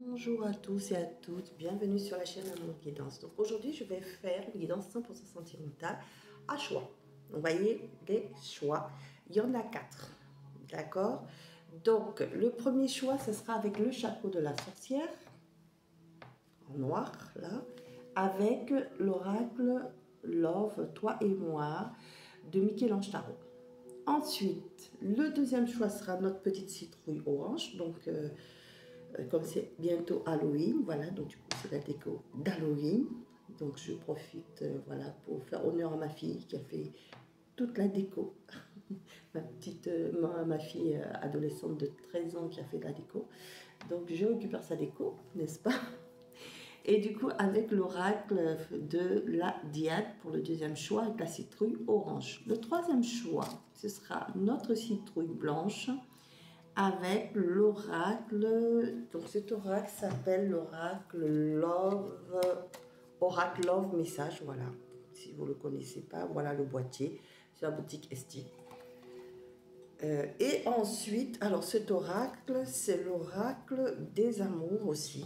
Bonjour à tous et à toutes, bienvenue sur la chaîne Amour Guidance. Donc aujourd'hui je vais faire une guidance 100% sentimentale à choix. Vous voyez les choix, il y en a 4, d'accord? Donc le premier choix ce sera avec le chapeau de la sorcière, en noir là, avec l'oracle Love, toi et moi de Michel-Ange Tarot. Ensuite, le deuxième choix sera notre petite citrouille orange, donc comme c'est bientôt Halloween, voilà, donc du coup c'est la déco d'Halloween. Donc je profite, voilà, pour faire honneur à ma fille qui a fait toute la déco. Ma fille adolescente de 13 ans qui a fait la déco. Donc je récupère sa déco, n'est-ce pas? Et du coup avec l'oracle de la diade pour le deuxième choix avec la citrouille orange. Le troisième choix, ce sera notre citrouille blanche avec l'oracle. Donc cet oracle s'appelle l'oracle Love Message, voilà. Si vous ne le connaissez pas, voilà le boîtier sur la boutique Esti. Et ensuite, alors cet oracle, c'est l'oracle des amours aussi.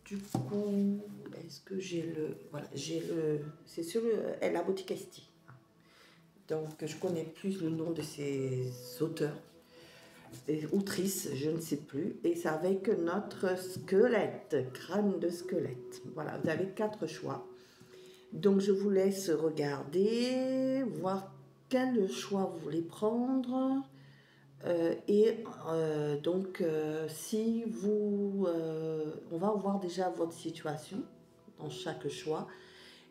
Du coup, est-ce que j'ai le... Voilà, j'ai le... C'est sur la boutique Esti. Donc je connais plus le nom de ces auteurs. Outrice, je ne sais plus, et c'est avec notre squelette, crâne de squelette. Voilà, vous avez 4 choix. Donc je vous laisse regarder, voir quel choix vous voulez prendre. Si vous... on va voir déjà votre situation dans chaque choix.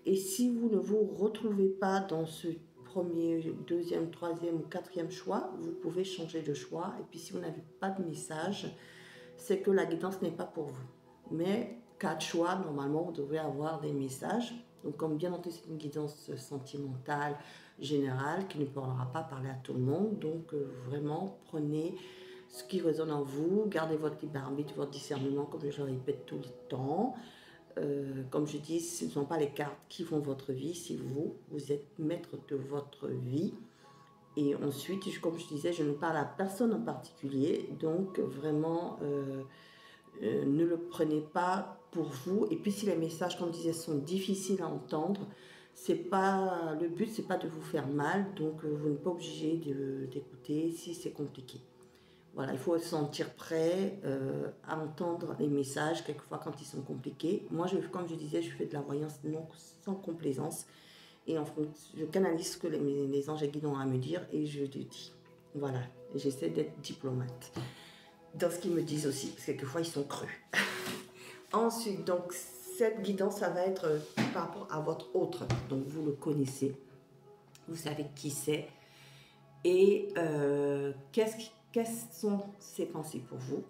Et si vous ne vous retrouvez pas dans ce premier, deuxième, troisième ou quatrième choix, vous pouvez changer de choix. Et puis si vous n'avez pas de message, c'est que la guidance n'est pas pour vous. Mais 4 choix, normalement, vous devrez avoir des messages. Donc comme bien entendu, c'est une guidance sentimentale, générale, qui ne pourra pas parler à tout le monde. Donc vraiment, prenez ce qui résonne en vous, gardez votre libre arbitre, votre discernement, comme je le répète tout le temps. Comme je dis, ce ne sont pas les cartes qui font votre vie, c'est vous, vous êtes maître de votre vie. Et ensuite, comme je disais, je ne parle à personne en particulier, donc vraiment, ne le prenez pas pour vous. Et puis si les messages, comme je disais, sont difficiles à entendre, c'est pas, le but, c'est pas de vous faire mal, donc vous n'êtes pas obligé d'écouter si c'est compliqué. Voilà, il faut se sentir prêt à entendre les messages, quelquefois quand ils sont compliqués. Moi, comme je disais, je fais de la voyance non, sans complaisance. Et en fait, je canalise ce que les anges et guides ont à me dire et je le dis. Voilà, j'essaie d'être diplomate dans ce qu'ils me disent aussi, parce que quelquefois, ils sont creux. Ensuite, donc, cette guidance, ça va être par rapport à votre autre. Donc, vous le connaissez, vous savez qui c'est. Et quelles sont ses pensées pour vous,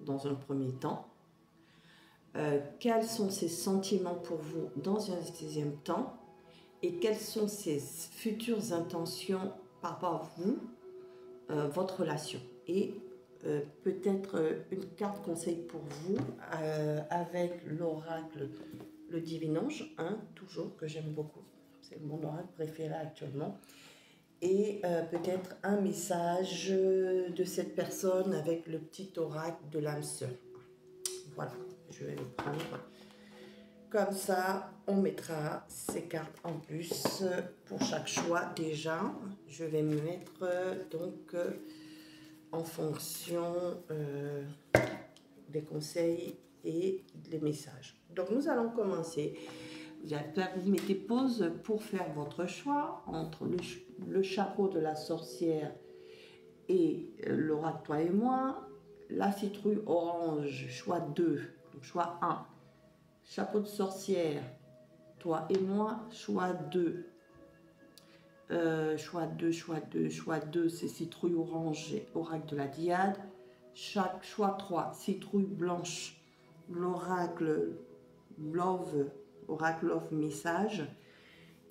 dans un premier temps? Quels sont ses sentiments pour vous dans un deuxième temps? Et quelles sont ses futures intentions par rapport à vous, votre relation? Et peut-être une carte conseil pour vous avec l'oracle, le divin ange, hein, toujours, que j'aime beaucoup. C'est mon oracle préféré actuellement. Et peut-être un message de cette personne avec le petit oracle de l'âme sœur. Voilà, je vais le prendre. Comme ça, on mettra ces cartes en plus pour chaque choix. Déjà, je vais me mettre donc en fonction des conseils et des messages. Donc, nous allons commencer. Vous mettez pause pour faire votre choix entre le chapeau de la sorcière et l'oracle toi et moi, la citrouille orange, choix 2, donc choix 1, chapeau de sorcière, toi et moi, choix 2. Choix 2, choix 2, choix 2, c'est citrouille orange et oracle de la diade. Chaque choix 3, citrouille blanche, l'oracle Love, oracle Love message,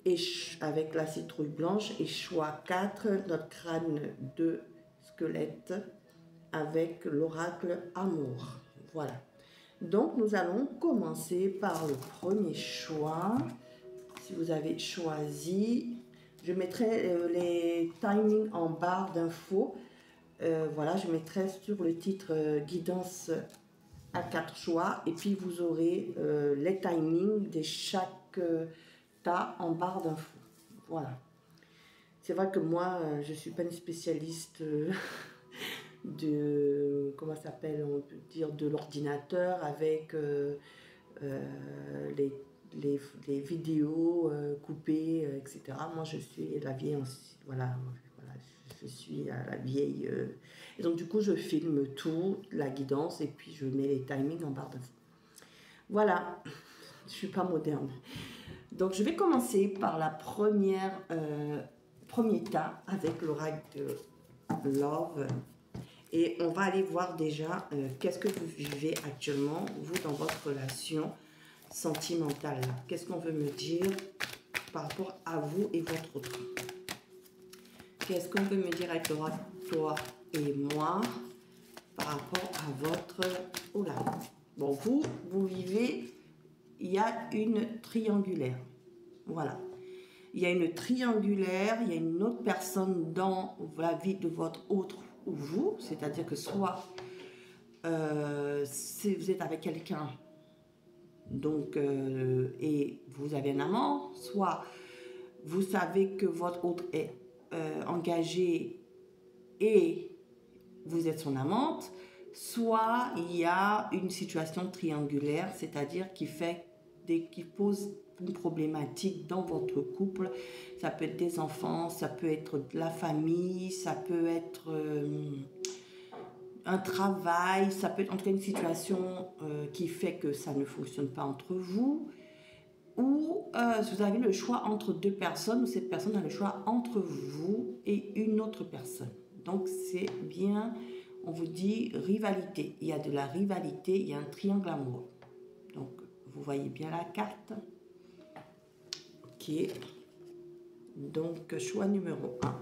et avec la citrouille blanche. Et choix 4, notre crâne de squelette avec l'oracle amour. Voilà. Donc nous allons commencer par le premier choix. Si vous avez choisi, je mettrai les timings en barre d'infos. Voilà, je mettrai sur le titre guidance à 4 choix et puis vous aurez les timings de chaque tas en barre d'infos. Voilà. C'est vrai que moi, je ne suis pas une spécialiste de, comment ça s'appelle, on peut dire, de l'ordinateur avec les, les vidéos coupées, etc. Moi, je suis la vieille, voilà, je suis la vieille. Et donc, du coup, je filme tout, la guidance, et puis je mets les timings en barre d'infos. Voilà, je ne suis pas moderne. Donc, je vais commencer par la premier tas avec l'oracle de Love. Et on va aller voir déjà qu'est-ce que vous vivez actuellement, vous, dans votre relation sentimentale. Qu'est-ce qu'on veut me dire par rapport à vous et votre autre? Qu'est-ce qu'on veut me dire avec l'oracle, toi et moi, par rapport à votre... Oh là. Bon, vous vivez, il y a une triangulaire. Voilà. Il y a une triangulaire, il y a une autre personne dans la vie de votre autre ou vous, c'est-à-dire que soit si vous êtes avec quelqu'un donc et vous avez un amant, soit vous savez que votre autre est engagé et vous êtes son amante, soit il y a une situation triangulaire, c'est-à-dire qui pose une problématique dans votre couple. Ça peut être des enfants, ça peut être de la famille, ça peut être un travail, ça peut être en tout cas une situation qui fait que ça ne fonctionne pas entre vous, ou vous avez le choix entre deux personnes, ou cette personne a le choix entre vous et une autre personne. Donc c'est bien, on vous dit rivalité, il y a de la rivalité, il y a un triangle amoureux. Donc vous voyez bien la carte. Ok, donc choix numéro 1.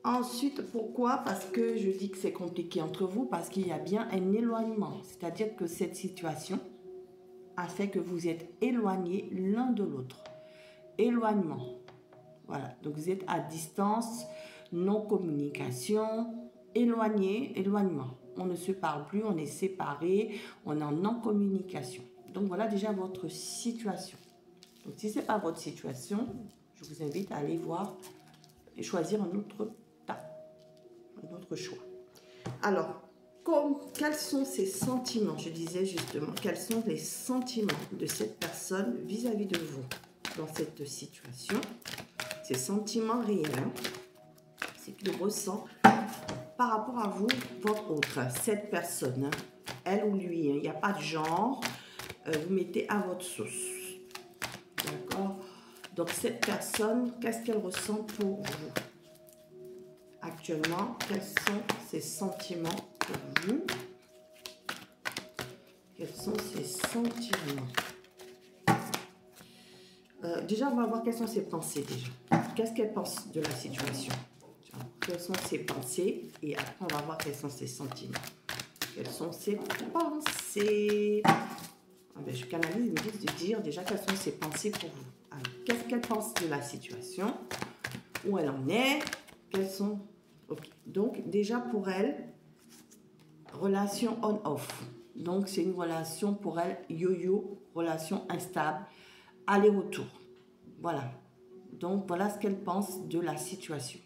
Ensuite, pourquoi? Parce que je dis que c'est compliqué entre vous, parce qu'il y a bien un éloignement. C'est-à-dire que cette situation a fait que vous êtes éloignés l'un de l'autre. Éloignement. Voilà, donc vous êtes à distance, non-communication, éloignement. On ne se parle plus, on est séparés, on est en non-communication. Donc voilà déjà votre situation. Donc si ce n'est pas votre situation, je vous invite à aller voir et choisir un autre notre choix. Alors, quels sont ces sentiments? Je disais justement, quels sont les sentiments de cette personne vis-à-vis de vous dans cette situation? Ces sentiments réels, c'est qu'il ressent par rapport à vous, votre autre, cette personne, elle ou lui, il n'y a pas de genre, vous mettez à votre sauce. D'accord? Donc cette personne, qu'est-ce qu'elle ressent pour vous? Actuellement, quels sont ses sentiments pour vous? Quels sont ses sentiments? Déjà, on va voir quelles sont ses pensées déjà. Qu'est-ce qu'elle pense de la situation? Quelles sont ses pensées? Et après, on va voir quels sont ses sentiments. Quelles sont ses pensées? Je canalise, ils me disent de dire déjà quelles sont ses pensées pour vous. Qu'est-ce qu'elle pense de la situation? Où elle en est? Quelles sont... Okay. Donc, déjà pour elle, relation on-off. Donc, c'est une relation pour elle yo-yo, relation instable, aller-retour. Voilà. Donc, voilà ce qu'elle pense de la situation.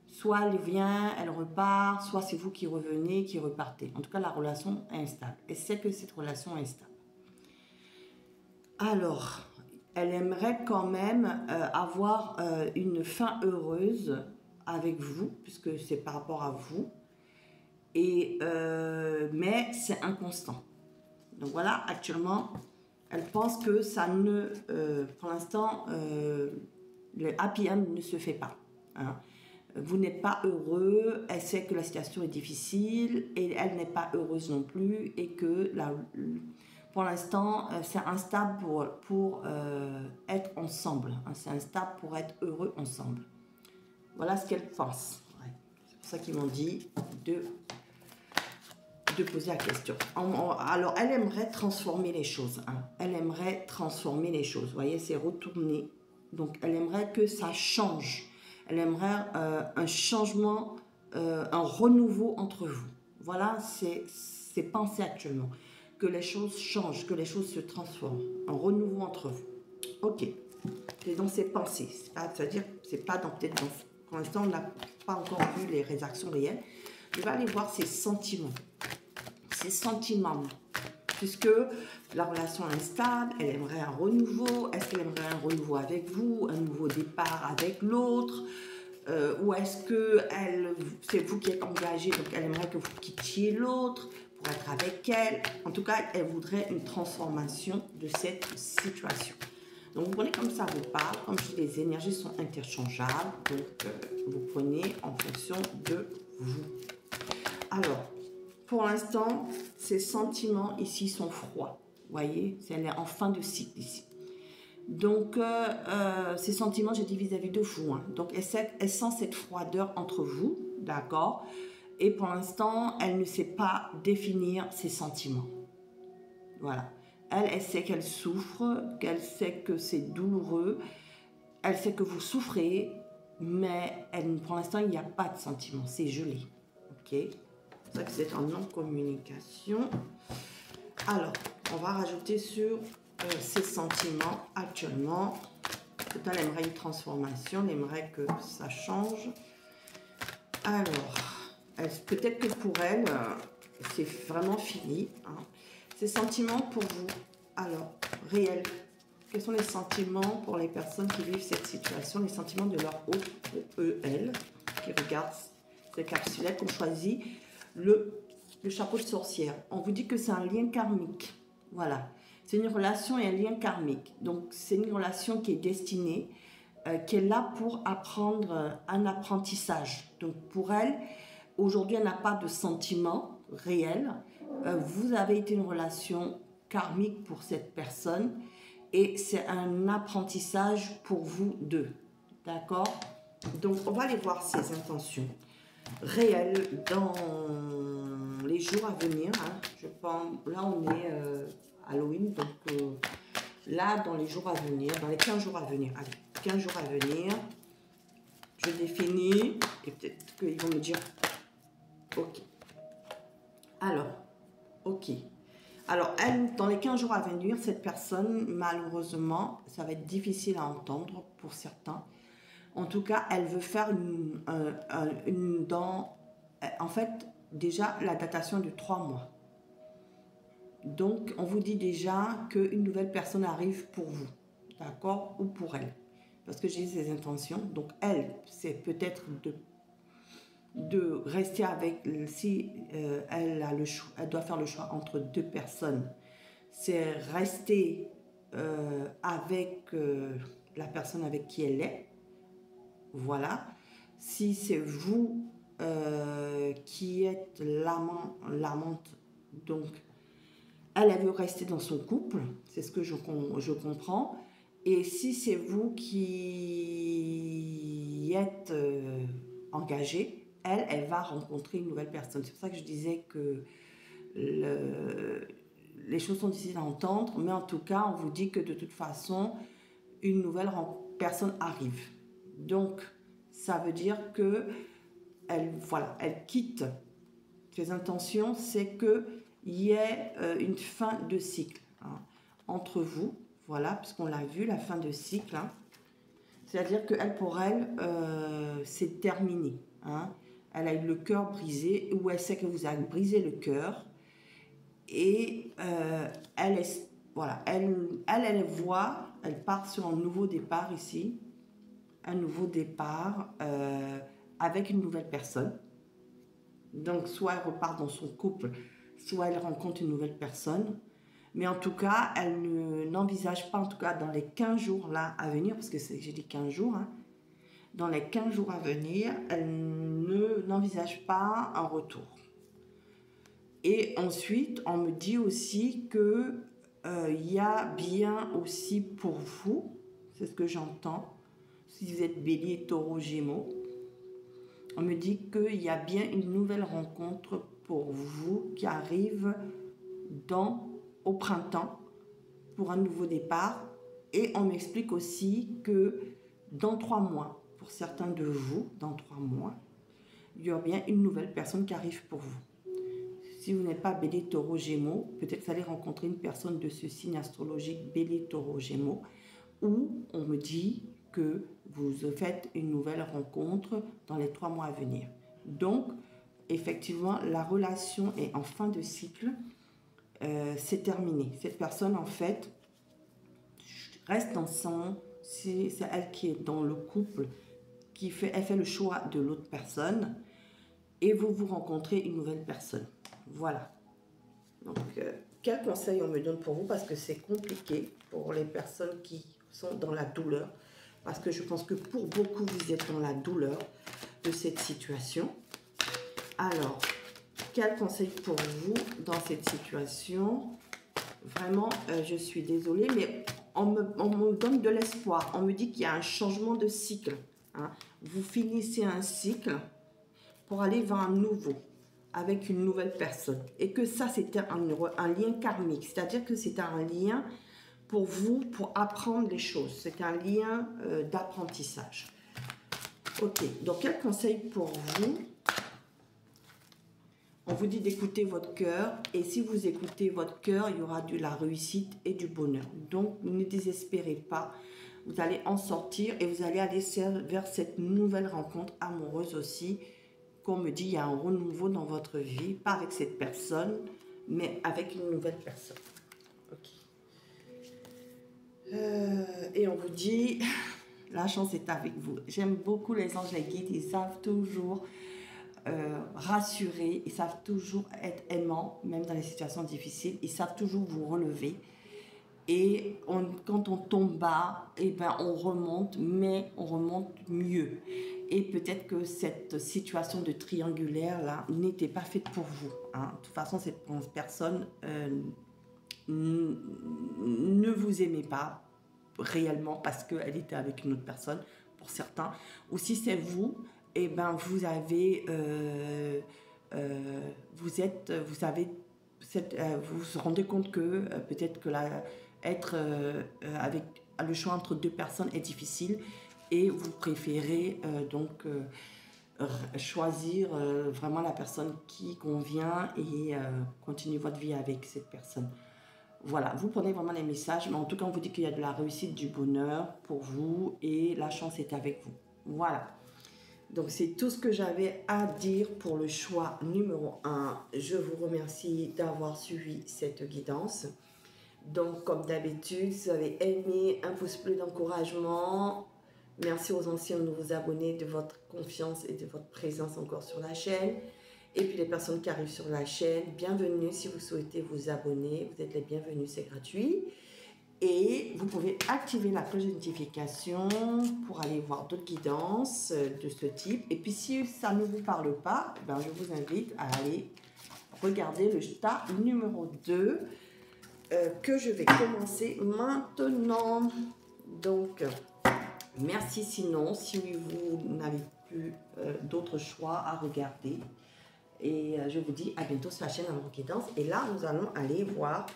Soit elle vient, elle repart, soit c'est vous qui revenez, qui repartez. En tout cas, la relation est instable. Et c'est que cette relation est instable. Alors, elle aimerait quand même avoir une fin heureuse avec vous, puisque c'est par rapport à vous. Et, mais c'est inconstant. Donc voilà, actuellement, elle pense que ça ne, pour l'instant, le happy end ne se fait pas. Hein. Vous n'êtes pas heureux, elle sait que la situation est difficile et elle n'est pas heureuse non plus et que pour l'instant, c'est instable pour être ensemble. Hein. C'est instable pour être heureux ensemble. Voilà ce qu'elle pense. Ouais. C'est pour ça qu'ils m'ont dit de poser la question. Alors, elle aimerait transformer les choses. Hein. Elle aimerait transformer les choses. Vous voyez, c'est retourner. Donc, elle aimerait que ça change. Elle aimerait un changement, un renouveau entre vous. Voilà, c'est ses pensées actuellement, que les choses changent, que les choses se transforment, un renouveau entre vous. Ok, c'est dans ses pensées, c'est-à-dire c'est pas dans peut-être dans... Pour l'instant, on n'a pas encore vu les réactions réelles. Je vais aller voir ses sentiments. Ses sentiments, puisque la relation est instable, elle aimerait un renouveau. Est-ce qu'elle aimerait un renouveau avec vous, un nouveau départ avec l'autre, ou est-ce que c'est vous qui êtes engagé, donc elle aimerait que vous quittiez l'autre pour être avec elle. En tout cas, elle voudrait une transformation de cette situation. Donc vous prenez comme ça vous parle, comme je dis, les énergies sont interchangeables, donc vous prenez en fonction de vous. Alors, pour l'instant, ces sentiments ici sont froids. Vous voyez, elle est en fin de cycle ici. Donc, ces sentiments, j'ai dit vis-à-vis de vous. Hein. Donc, elle sent cette froideur entre vous, d'accord? Et pour l'instant, elle ne sait pas définir ses sentiments. Voilà. Elle sait qu'elle souffre, qu'elle sait que c'est douloureux, elle sait que vous souffrez, mais pour l'instant, il n'y a pas de sentiments, c'est gelé. Ok? C'est ça que c'est en non-communication. Alors, on va rajouter sur ses sentiments actuellement. Peut-être elle aimerait une transformation, elle aimerait que ça change. Alors, peut-être que pour elle, c'est vraiment fini. Hein. Ces sentiments pour vous, alors, réels. Quels sont les sentiments pour les personnes qui vivent cette situation, les sentiments de leur OEL, qui regardent ces capsulettes qu'on choisit, le chapeau de sorcière. On vous dit que c'est un lien karmique. Voilà. C'est une relation et un lien karmique. Donc, c'est une relation qui est destinée, qui est là pour apprendre un apprentissage. Donc, pour elle, aujourd'hui, elle n'a pas de sentiment réel. Vous avez été une relation karmique pour cette personne et c'est un apprentissage pour vous deux. D'accord? Donc, on va aller voir ses intentions réelles dans les jours à venir. Hein. Je pense, là, on est Halloween, donc là, dans les jours à venir, dans les 15 jours à venir, allez, 15 jours à venir, je définis, et peut-être qu'ils vont me dire, ok. Alors, ok. Alors, elle, dans les 15 jours à venir, cette personne, malheureusement, ça va être difficile à entendre pour certains. En tout cas, elle veut faire en fait, déjà, la datation de 3 mois. Donc, on vous dit déjà qu'une nouvelle personne arrive pour vous, d'accord, ou pour elle. Parce que j'ai ses intentions. Donc, elle, c'est peut-être de rester avec, si elle a le choix, elle doit faire le choix entre 2 personnes. C'est rester avec la personne avec qui elle est. Voilà. Si c'est vous qui êtes l'amante, donc elle veut rester dans son couple, c'est ce que je comprends. Et si c'est vous qui êtes engagé, elle va rencontrer une nouvelle personne. C'est pour ça que je disais que les choses sont difficiles à entendre, mais en tout cas, on vous dit que de toute façon, une nouvelle personne arrive. Donc, ça veut dire que elle quitte. Ses intentions, c'est qu'il y ait une fin de cycle hein, entre vous. Voilà, puisqu'on l'a vu, la fin de cycle. Hein. C'est-à-dire qu'elle, pour elle, c'est terminé. Hein. Elle a eu le cœur brisé, ou elle sait que vous avez brisé le cœur. Et elle voit, elle part sur un nouveau départ ici. Un nouveau départ avec une nouvelle personne. Donc, soit elle repart dans son couple, soit elle rencontre une nouvelle personne. Mais en tout cas, elle n'envisage pas, en tout cas dans les 15 jours là à venir, parce que j'ai dit 15 jours, hein, dans les 15 jours à venir, elle n'envisage pas un retour. Et ensuite, on me dit aussi que y a bien aussi pour vous, c'est ce que j'entends, si vous êtes Bélier, Taureau, Gémeaux, on me dit qu'il y a bien une nouvelle rencontre pour vous qui arrive au printemps pour un nouveau départ. Et on m'explique aussi que dans 3 mois, pour certains de vous, dans 3 mois, il y aura bien une nouvelle personne qui arrive pour vous. si vous n'êtes pas Bélier, Taureau, Gémeaux, peut-être que vous allez rencontrer une personne de ce signe astrologique Bélier, Taureau, Gémeaux, où on me dit que vous faites une nouvelle rencontre dans les 3 mois à venir. Donc, effectivement, la relation est en fin de cycle, c'est terminé. Cette personne, en fait, reste ensemble, c'est elle qui est dans le couple, elle fait le choix de l'autre personne, et vous rencontrez une nouvelle personne. Voilà. Donc, quel conseil on me donne pour vous? Parce que c'est compliqué pour les personnes qui sont dans la douleur. Parce que je pense que pour beaucoup, vous êtes dans la douleur de cette situation. Alors, quel conseil pour vous dans cette situation? Vraiment, je suis désolée, mais on me donne de l'espoir. On me dit qu'il y a un changement de cycle. Hein. Vous finissez un cycle pour aller vers un nouveau, avec une nouvelle personne. Et que ça, c'était un lien karmique. C'est-à-dire que c'est un lien pour vous, pour apprendre les choses. C'est un lien d'apprentissage. Ok, donc quel conseil pour vous? On vous dit d'écouter votre cœur. Et si vous écoutez votre cœur, il y aura de la réussite et du bonheur. Donc, ne désespérez pas. Vous allez en sortir et vous allez aller vers cette nouvelle rencontre amoureuse aussi. Qu'on me dit, il y a un renouveau dans votre vie, pas avec cette personne, mais avec une nouvelle personne. Ok. Et on vous dit, la chance est avec vous. J'aime beaucoup les anges, les guides, ils savent toujours rassurer, ils savent toujours être aimants, même dans les situations difficiles, ils savent toujours vous relever. Et quand on tombe bas, eh ben on remonte, mais on remonte mieux. Et peut-être que cette situation de triangulaire là n'était pas faite pour vous. Hein. De toute façon, cette personne ne vous aimait pas réellement parce qu'elle était avec une autre personne, pour certains. Ou si c'est vous, eh ben vous avez, vous vous rendez compte que peut-être que être avec le choix entre 2 personnes est difficile et vous préférez choisir vraiment la personne qui convient et continuer votre vie avec cette personne. Voilà, vous prenez vraiment les messages, mais en tout cas, on vous dit qu'il y a de la réussite, du bonheur pour vous et la chance est avec vous. Voilà. Donc, c'est tout ce que j'avais à dire pour le choix numéro 1. Je vous remercie d'avoir suivi cette guidance. Donc, comme d'habitude, si vous avez aimé, un pouce bleu d'encouragement. Merci aux anciens nouveaux abonnés de votre confiance et de votre présence encore sur la chaîne. Et puis les personnes qui arrivent sur la chaîne, bienvenue si vous souhaitez vous abonner. Vous êtes les bienvenus, c'est gratuit. Et vous pouvez activer la cloche de notification pour aller voir d'autres guidances de ce type. Et puis si ça ne vous parle pas, ben je vous invite à aller regarder le tas numéro 2 que je vais commencer maintenant. Donc, merci sinon, si vous n'avez plus d'autres choix à regarder. Et je vous dis à bientôt sur la chaîne Amour Guidance. Et là, nous allons aller voir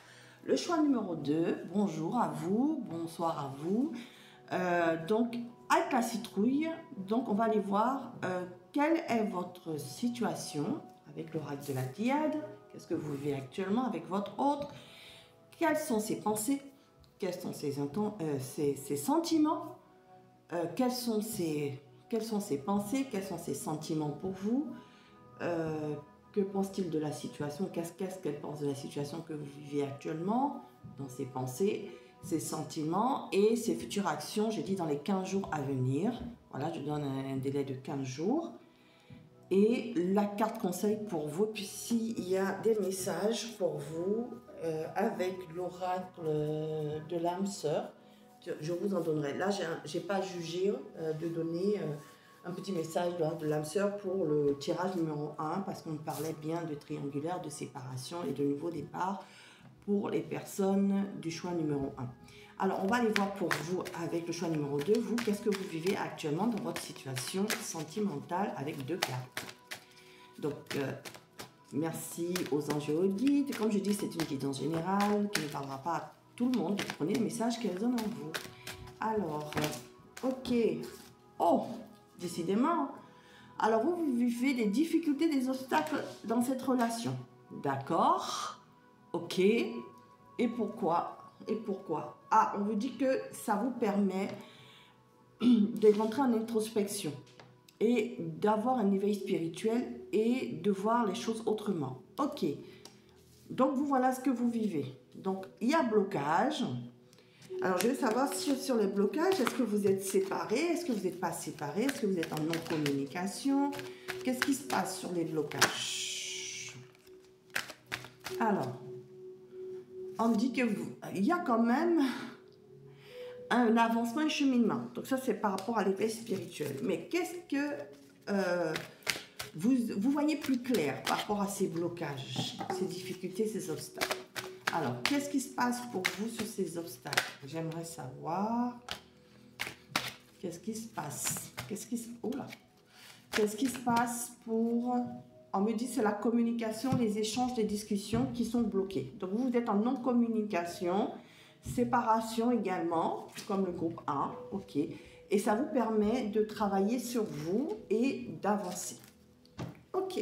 le choix numéro 2. Bonjour à vous, bonsoir à vous. Donc, avec la citrouille, donc on va aller voir quelle est votre situation avec l'oracle de la Diade. Qu'est-ce que vous vivez actuellement avec votre autre? Quelles sont ses pensées? Quels sont ses sentiments? Quelles sont ses pensées? Quels sont ses sentiments pour vous? Que pense-t-il de la situation? Qu'est-ce qu'elle pense de la situation que vous vivez actuellement? Dans ses pensées, ses sentiments et ses futures actions, j'ai dit dans les 15 jours à venir. Voilà, je donne un délai de 15 jours. Et la carte conseil pour vous, puis s'il y a des messages pour vous avec l'oracle de l'âme sœur, je vous en donnerai. Là, je n'ai pas jugé de donner un petit message de l'âme sœur pour le tirage numéro 1 parce qu'on parlait bien de triangulaire, de séparation et de nouveau départ pour les personnes du choix numéro 1. Alors, on va aller voir pour vous avec le choix numéro 2. Vous, qu'est-ce que vous vivez actuellement dans votre situation sentimentale avec 2 cartes? Donc, merci aux anges et aux guides. Comme je dis, c'est une guidance générale qui ne parlera pas à tout le monde. Prenez les messages qu'elles ont en vous. Alors, ok. Oh, décidément. Alors, vous vivez des difficultés, des obstacles dans cette relation. D'accord. Ok. Et pourquoi? Et pourquoi? Ah, on vous dit que ça vous permet de rentrer en introspection et d'avoir un éveil spirituel et de voir les choses autrement. Ok. Donc, vous voilà ce que vous vivez. Donc, il y a blocage. Alors, je veux savoir si sur les blocages, est-ce que vous êtes séparés? Est-ce que vous n'êtes pas séparés? Est-ce que vous êtes en non-communication? Qu'est-ce qui se passe sur les blocages? Alors, on dit que il y a quand même un avancement et un cheminement. Donc, ça, c'est par rapport à l'éveil spirituel. Mais qu'est-ce que vous voyez plus clair par rapport à ces blocages, ces difficultés, ces obstacles? Alors, qu'est-ce qui se passe pour vous sur ces obstacles? J'aimerais savoir. Qu'est-ce qui se passe? Qu'est-ce qui se passe pour... On me dit c'est la communication, les échanges, les discussions qui sont bloqués. Donc, vous êtes en non-communication, séparation également, comme le groupe 1. OK. Et ça vous permet de travailler sur vous et d'avancer. OK.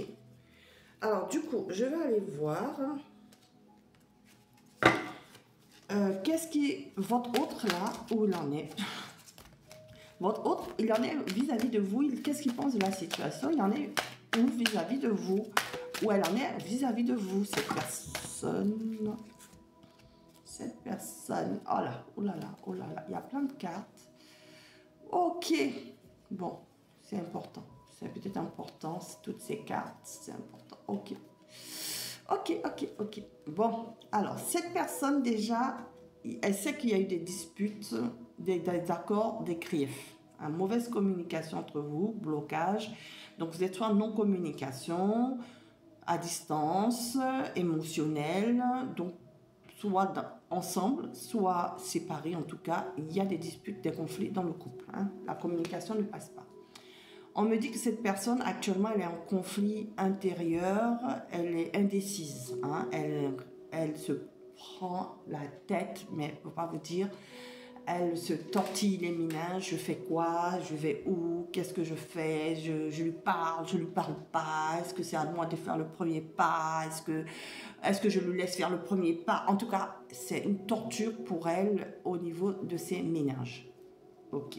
Alors, du coup, je vais aller voir... qu'est-ce qui... Votre autre, là, où il en est? Votre autre, il en est vis-à-vis de vous. Qu'est-ce qu'il pense de la situation? Il en est où vis-à-vis de vous? Où elle en est vis-à-vis de vous, cette personne? Cette personne... Oh là, oh là là, oh là là. Il y a plein de cartes. OK. Bon, c'est important. C'est peut-être important, toutes ces cartes, c'est important. OK. OK, OK, OK. Bon, alors, cette personne, déjà, elle sait qu'il y a eu des disputes, des accords, des griefs. Une mauvaise communication entre vous, blocage. Donc, vous êtes soit en non-communication, à distance, émotionnelle, donc soit ensemble, soit séparés. En tout cas, il y a des disputes, des conflits dans le couple. Hein. La communication ne passe pas. On me dit que cette personne, actuellement, elle est en conflit intérieur, elle est indécise. Hein, elle se prend la tête, mais je ne peux pas vous dire, elle se tortille les méninges, je fais quoi, je vais où, qu'est-ce que je fais, je lui parle, je lui parle pas, est-ce que c'est à moi de faire le premier pas, est-ce que je lui laisse faire le premier pas? En tout cas, c'est une torture pour elle au niveau de ses méninges. Ok.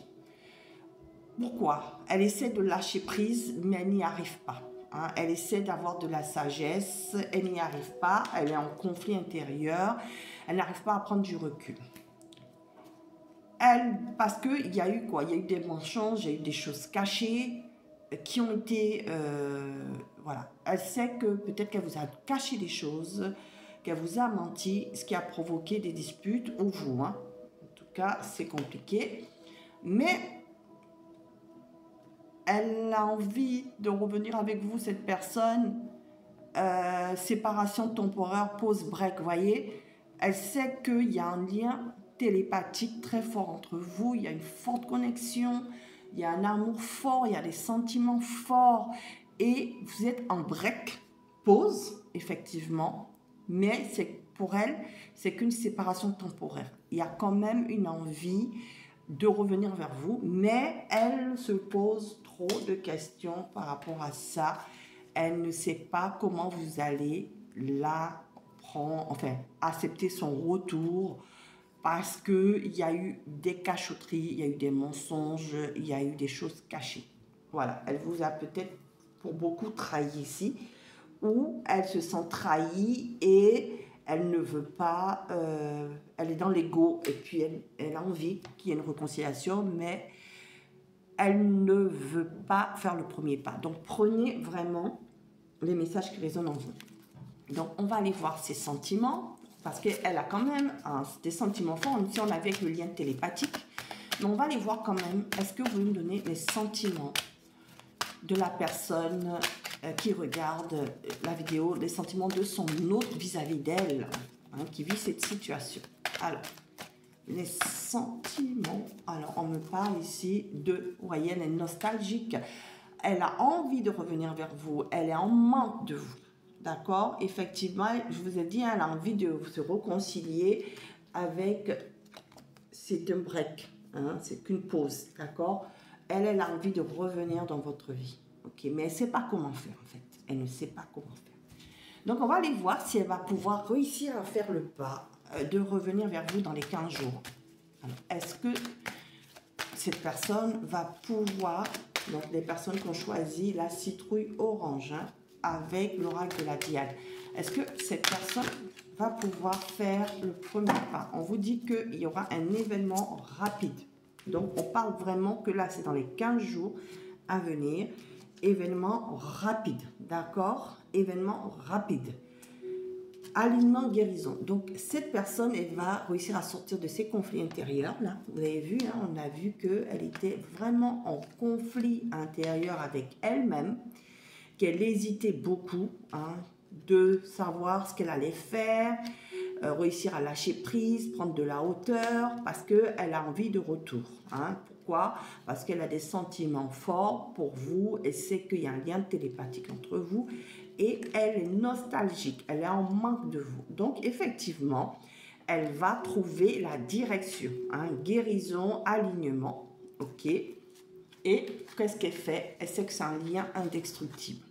Pourquoi? Elle essaie de lâcher prise, mais elle n'y arrive pas. Hein. Elle essaie d'avoir de la sagesse, elle n'y arrive pas, elle est en conflit intérieur, elle n'arrive pas à prendre du recul. Parce qu'il y a eu quoi? Il y a eu des mensonges, il y a eu des choses cachées qui ont été... voilà. Elle sait que peut-être qu'elle vous a caché des choses, qu'elle vous a menti, ce qui a provoqué des disputes, ou vous. Hein. En tout cas, c'est compliqué. Mais... elle a envie de revenir avec vous, cette personne. Séparation temporaire, pause break, vous voyez. Elle sait qu'il y a un lien télépathique très fort entre vous. Il y a une forte connexion. Il y a un amour fort. Il y a des sentiments forts. Et vous êtes en break, pause, effectivement. Mais pour elle, c'est qu'une séparation temporaire. Il y a quand même une envie de revenir vers vous, mais elle se pose trop de questions par rapport à ça. Elle ne sait pas comment vous allez la prendre, enfin, accepter son retour, parce qu'il y a eu des cachotteries, il y a eu des mensonges, il y a eu des choses cachées. Voilà, elle vous a peut-être pour beaucoup trahi ici, ou elle se sent trahie et elle ne veut pas, elle est dans l'ego et puis elle a envie qu'il y ait une réconciliation, mais elle ne veut pas faire le premier pas. Donc prenez vraiment les messages qui résonnent en vous. Donc on va aller voir ses sentiments, parce qu'elle a quand même des sentiments forts, même si on avait avec le lien télépathique. Mais on va aller voir quand même, est-ce que vous pouvez me donner les sentiments de la personne qui regarde la vidéo, les sentiments de son autre vis-à-vis d'elle, hein, qui vit cette situation. Alors, les sentiments, alors on me parle ici de, vous voyez, elle est nostalgique, elle a envie de revenir vers vous, elle est en manque de vous, d'accord? Effectivement, je vous ai dit, elle a envie de se réconcilier avec, c'est un break, hein, c'est qu'une pause, d'accord? Elle a envie de revenir dans votre vie. Ok, mais elle ne sait pas comment faire en fait. Elle ne sait pas comment faire. Donc, on va aller voir si elle va pouvoir réussir à faire le pas de revenir vers vous dans les 15 jours. Est-ce que cette personne va pouvoir, donc les personnes qui ont choisi la citrouille orange hein, avec l'oracle de la Diade, est-ce que cette personne va pouvoir faire le premier pas? On vous dit qu'il y aura un événement rapide. Donc, on parle vraiment que là, c'est dans les 15 jours à venir. Événement rapide, d'accord? Événement rapide. Alignement, guérison. Donc, cette personne, elle va réussir à sortir de ses conflits intérieurs. Là, vous avez vu, hein, on a vu qu'elle était vraiment en conflit intérieur avec elle-même, qu'elle hésitait beaucoup hein, de savoir ce qu'elle allait faire, réussir à lâcher prise, prendre de la hauteur, parce qu'elle a envie de retour. Hein. Pourquoi? Parce qu'elle a des sentiments forts pour vous, elle sait qu'il y a un lien télépathique entre vous, et elle est nostalgique, elle est en manque de vous. Donc, effectivement, elle va trouver la direction, hein, guérison, alignement, ok? Et qu'est-ce qu'elle fait? Elle sait que c'est un lien indestructible.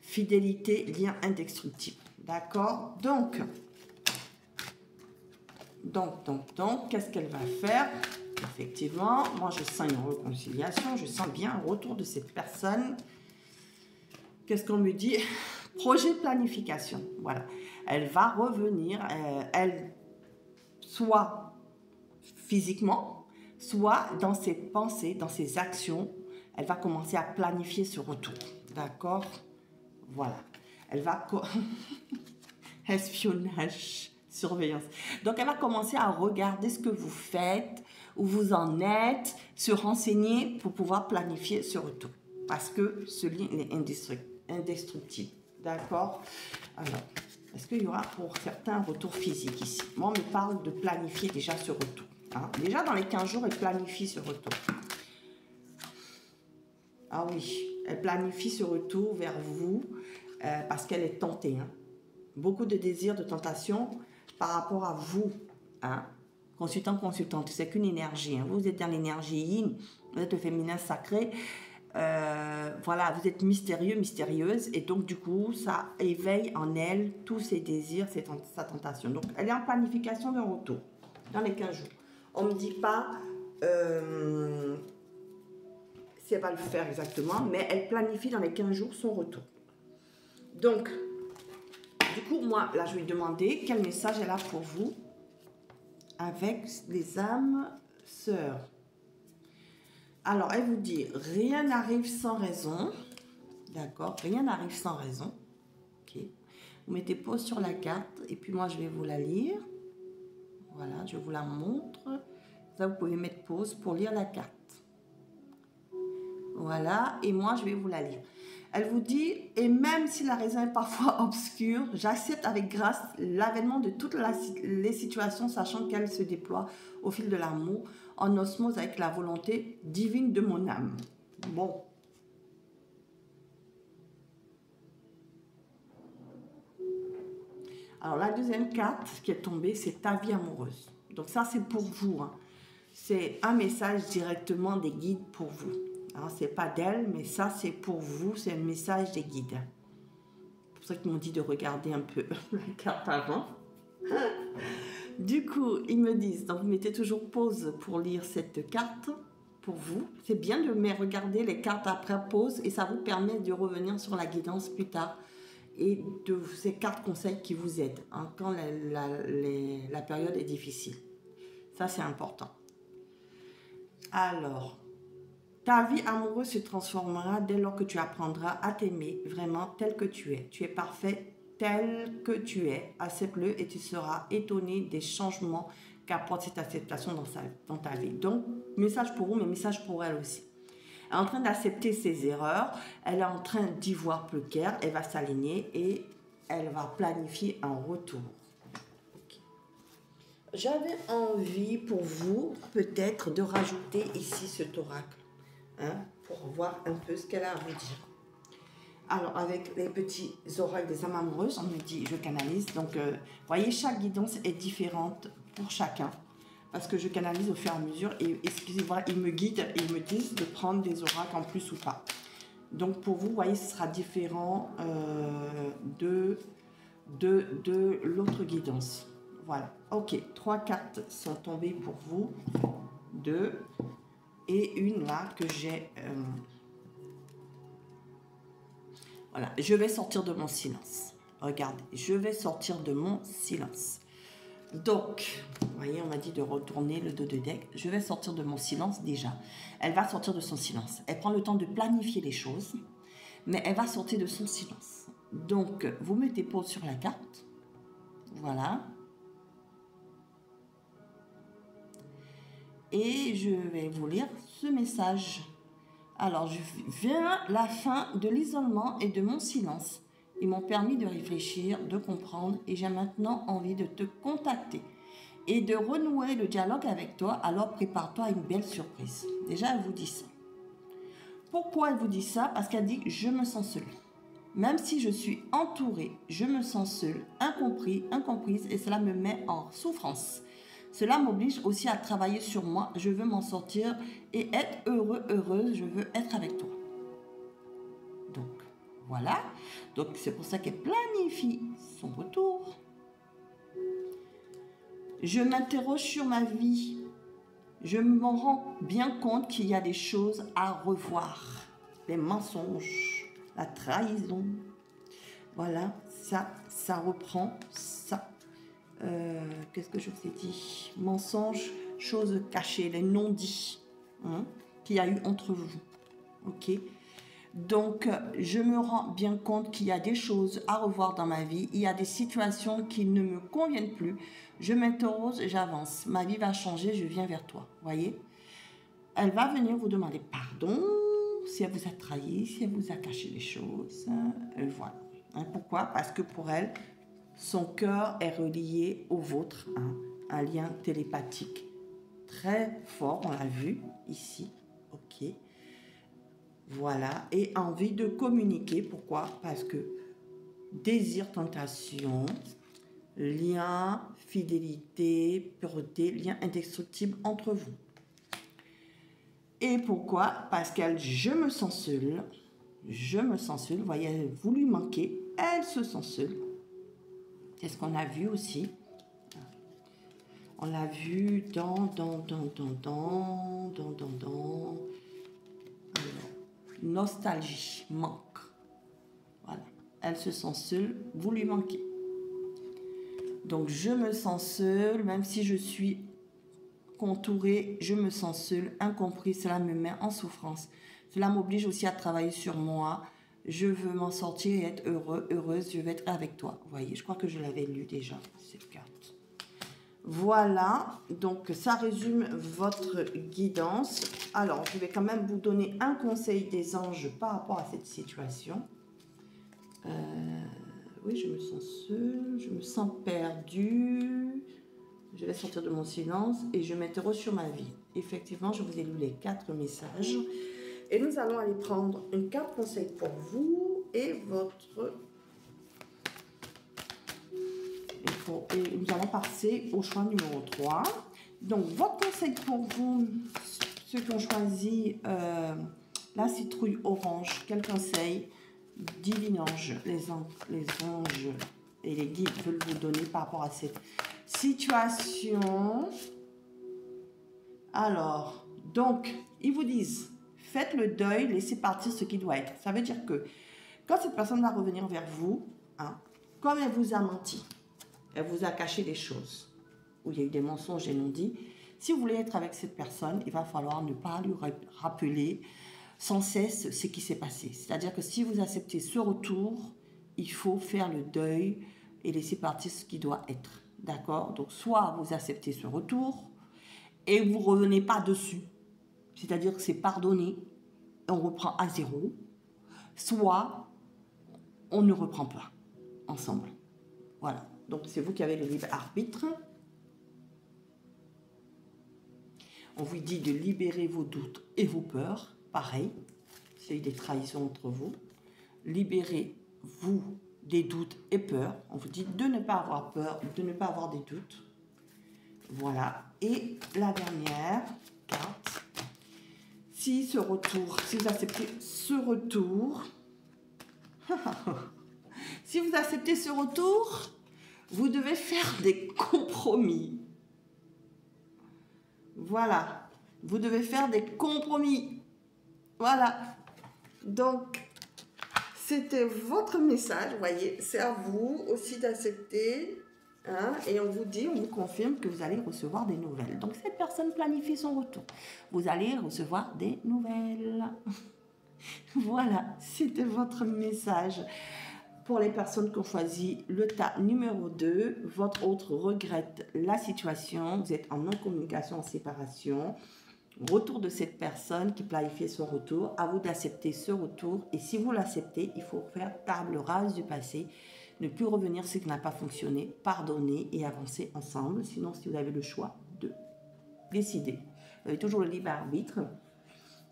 Fidélité, lien indestructible, d'accord? Donc, qu'est-ce qu'elle va faire? Effectivement, moi, je sens une réconciliation, je sens bien un retour de cette personne. Qu'est-ce qu'on me dit? Projet de planification. Voilà. Elle va revenir, elle, soit physiquement, soit dans ses pensées, dans ses actions, elle va commencer à planifier ce retour. D'accord? Voilà. Elle va... Espionnage, surveillance. Donc, elle va commencer à regarder ce que vous faites, où vous en êtes, se renseigner pour pouvoir planifier ce retour. Parce que ce lien est indestructible. D'accord? Alors, est-ce qu'il y aura pour certains un retour physique ici? Moi, on me parle de planifier déjà ce retour. Hein? Déjà, dans les 15 jours, elle planifie ce retour. Ah oui, elle planifie ce retour vers vous parce qu'elle est tentée. Hein? Beaucoup de désirs, de tentation par rapport à vous. Hein? Consultant, consultante, c'est qu'une énergie. Hein? Vous êtes dans l'énergie yin, vous êtes le féminin sacré. Voilà, vous êtes mystérieux, mystérieuse, et donc du coup, ça éveille en elle tous ses désirs, sa tentation. Donc, elle est en planification d'un retour dans les 15 jours. On ne me dit pas si elle va le faire exactement, mais elle planifie dans les 15 jours son retour. Donc, du coup, moi, là, je vais demander quel message elle a pour vous avec les âmes sœurs. Alors, elle vous dit, rien n'arrive sans raison. D'accord, rien n'arrive sans raison. Ok. Vous mettez pause sur la carte et puis moi, je vais vous la lire. Voilà, je vous la montre. Ça, vous pouvez mettre pause pour lire la carte. Voilà, et moi, je vais vous la lire. Elle vous dit, et même si la raison est parfois obscure, j'accepte avec grâce l'avènement de toutes les situations, sachant qu'elles se déploient au fil de l'amour, en osmose avec la volonté divine de mon âme. Bon. Alors, la deuxième carte qui est tombée, c'est ta vie amoureuse. Donc, ça, c'est pour vous. Hein. C'est un message directement des guides pour vous. Ce n'est pas d'elle, mais ça, c'est pour vous. C'est un message des guides. C'est pour ça qu'ils m'ont dit de regarder un peu la carte avant. Du coup, ils me disent, donc vous mettez toujours pause pour lire cette carte pour vous. C'est bien de regarder les cartes après pause et ça vous permet de revenir sur la guidance plus tard et de ces cartes conseils qui vous aident hein, quand la période est difficile. Ça, c'est important. Alors, ta vie amoureuse se transformera dès lors que tu apprendras à t'aimer vraiment tel que tu es. Tu es parfait tel que tu es. Accepte-le et tu seras étonné des changements qu'apporte cette acceptation dans ta vie. Donc, message pour vous, mais message pour elle aussi. Elle est en train d'accepter ses erreurs. Elle est en train d'y voir plus clair. Elle va s'aligner et elle va planifier un retour. J'avais envie pour vous, peut-être, de rajouter ici cet oracle. Hein, pour voir un peu ce qu'elle a à vous dire. Alors, avec les petits oracles des âmes amoureuses, on me dit, je canalise. Donc, vous voyez, chaque guidance est différente pour chacun. Parce que je canalise au fur et à mesure. Et excusez-moi, ils me guident et ils me disent de prendre des oracles en plus ou pas. Donc, pour vous, vous voyez, ce sera différent de de l'autre guidance. Voilà. Ok, 3 cartes sont tombées pour vous. 2 et une là que j'ai... Voilà, je vais sortir de mon silence. Regardez, je vais sortir de mon silence. Donc, vous voyez, on m'a dit de retourner le dos de deck. Je vais sortir de mon silence déjà. Elle va sortir de son silence. Elle prend le temps de planifier les choses, mais elle va sortir de son silence. Donc, vous mettez pause sur la carte. Voilà. Et je vais vous lire ce message. Alors, je viens la fin de l'isolement et de mon silence. Ils m'ont permis de réfléchir, de comprendre et j'ai maintenant envie de te contacter et de renouer le dialogue avec toi. Alors, prépare-toi à une belle surprise. Déjà, elle vous dit ça. Pourquoi elle vous dit ça? Parce qu'elle dit « je me sens seule ». Même si je suis entourée, je me sens seule, incompris, incomprise et cela me met en souffrance. Cela m'oblige aussi à travailler sur moi. Je veux m'en sortir et être heureux, heureuse. Je veux être avec toi. Donc, voilà. Donc, c'est pour ça qu'elle planifie son retour. Je m'interroge sur ma vie. Je me rends bien compte qu'il y a des choses à revoir. Les mensonges, la trahison. Voilà, ça reprend ça. Qu'est-ce que je vous ai dit? Mensonges, choses cachées, les non-dits qu'il y a eu entre vous. Ok? Donc, je me rends bien compte qu'il y a des choses à revoir dans ma vie. Il y a des situations qui ne me conviennent plus. Je m'interroge, j'avance. Ma vie va changer, je viens vers toi. Voyez? Elle va venir vous demander pardon si elle vous a trahi, si elle vous a caché les choses. Voilà. Pourquoi? Parce que pour elle, son cœur est relié au vôtre. Un lien télépathique très fort, on l'a vu ici. Ok. Voilà, et envie de communiquer. Pourquoi? Parce que désir, tentation, lien, fidélité, pureté, lien indestructible entre vous. Et pourquoi? Parce qu'elle, je me sens seule, vous voyez, elle vous lui manquez, elle se sent seule. C'est ce qu'on a vu aussi. On l'a vu dans nostalgie, manque. Voilà. Elle se sent seule, vous lui manquez. Donc, je me sens seule, même si je suis entourée, je me sens seule, incompris, cela me met en souffrance. Cela m'oblige aussi à travailler sur moi. Je veux m'en sortir et être heureux, heureuse, je vais être avec toi. Vous voyez, je crois que je l'avais lu déjà, cette carte. Voilà, donc ça résume votre guidance. Alors, je vais quand même vous donner un conseil des anges par rapport à cette situation. Oui, je me sens seule, je me sens perdue. Je vais sortir de mon silence et je m'interroge sur ma vie. Effectivement, je vous ai lu les 4 messages. Et nous allons aller prendre une carte conseil pour vous et votre... Et nous allons passer au choix numéro 3. Donc, votre conseil pour vous, ceux qui ont choisi la citrouille orange, quel conseil divin ange, les anges et les guides veulent vous donner par rapport à cette situation? Alors, donc, ils vous disent, faites le deuil, laissez partir ce qui doit être. Ça veut dire que quand cette personne va revenir vers vous, comme elle vous a menti, elle vous a caché des choses, où il y a eu des mensonges et non-dits. Si vous voulez être avec cette personne, il va falloir ne pas lui rappeler sans cesse ce qui s'est passé. C'est-à-dire que si vous acceptez ce retour, il faut faire le deuil et laisser partir ce qui doit être. D'accord? Donc, soit vous acceptez ce retour et vous ne revenez pas dessus. C'est-à-dire que c'est pardonné et on reprend à zéro. Soit on ne reprend pas ensemble. Voilà. Donc, c'est vous qui avez le libre arbitre. On vous dit de libérer vos doutes et vos peurs. Pareil, s'il y a eu des trahisons entre vous. Libérez-vous des doutes et peurs. On vous dit de ne pas avoir peur, de ne pas avoir des doutes. Voilà. Et la dernière carte. Si ce retour, si vous acceptez ce retour... Si vous acceptez ce retour, vous devez faire des compromis. Voilà. Vous devez faire des compromis. Voilà. Donc, c'était votre message. Vous voyez, c'est à vous aussi d'accepter. Hein, et on vous confirme que vous allez recevoir des nouvelles. Donc, cette personne planifie son retour. Vous allez recevoir des nouvelles. Voilà, c'était votre message. Pour les personnes qui ont choisi le tas numéro 2, votre autre regrette la situation. Vous êtes en non-communication, en séparation. Retour de cette personne qui planifiait son retour. À vous d'accepter ce retour. Et si vous l'acceptez, il faut faire table rase du passé. Ne plus revenir sur ce qui n'a pas fonctionné, pardonner et avancer ensemble. Sinon, si vous avez le choix de décider, vous avez toujours le libre arbitre.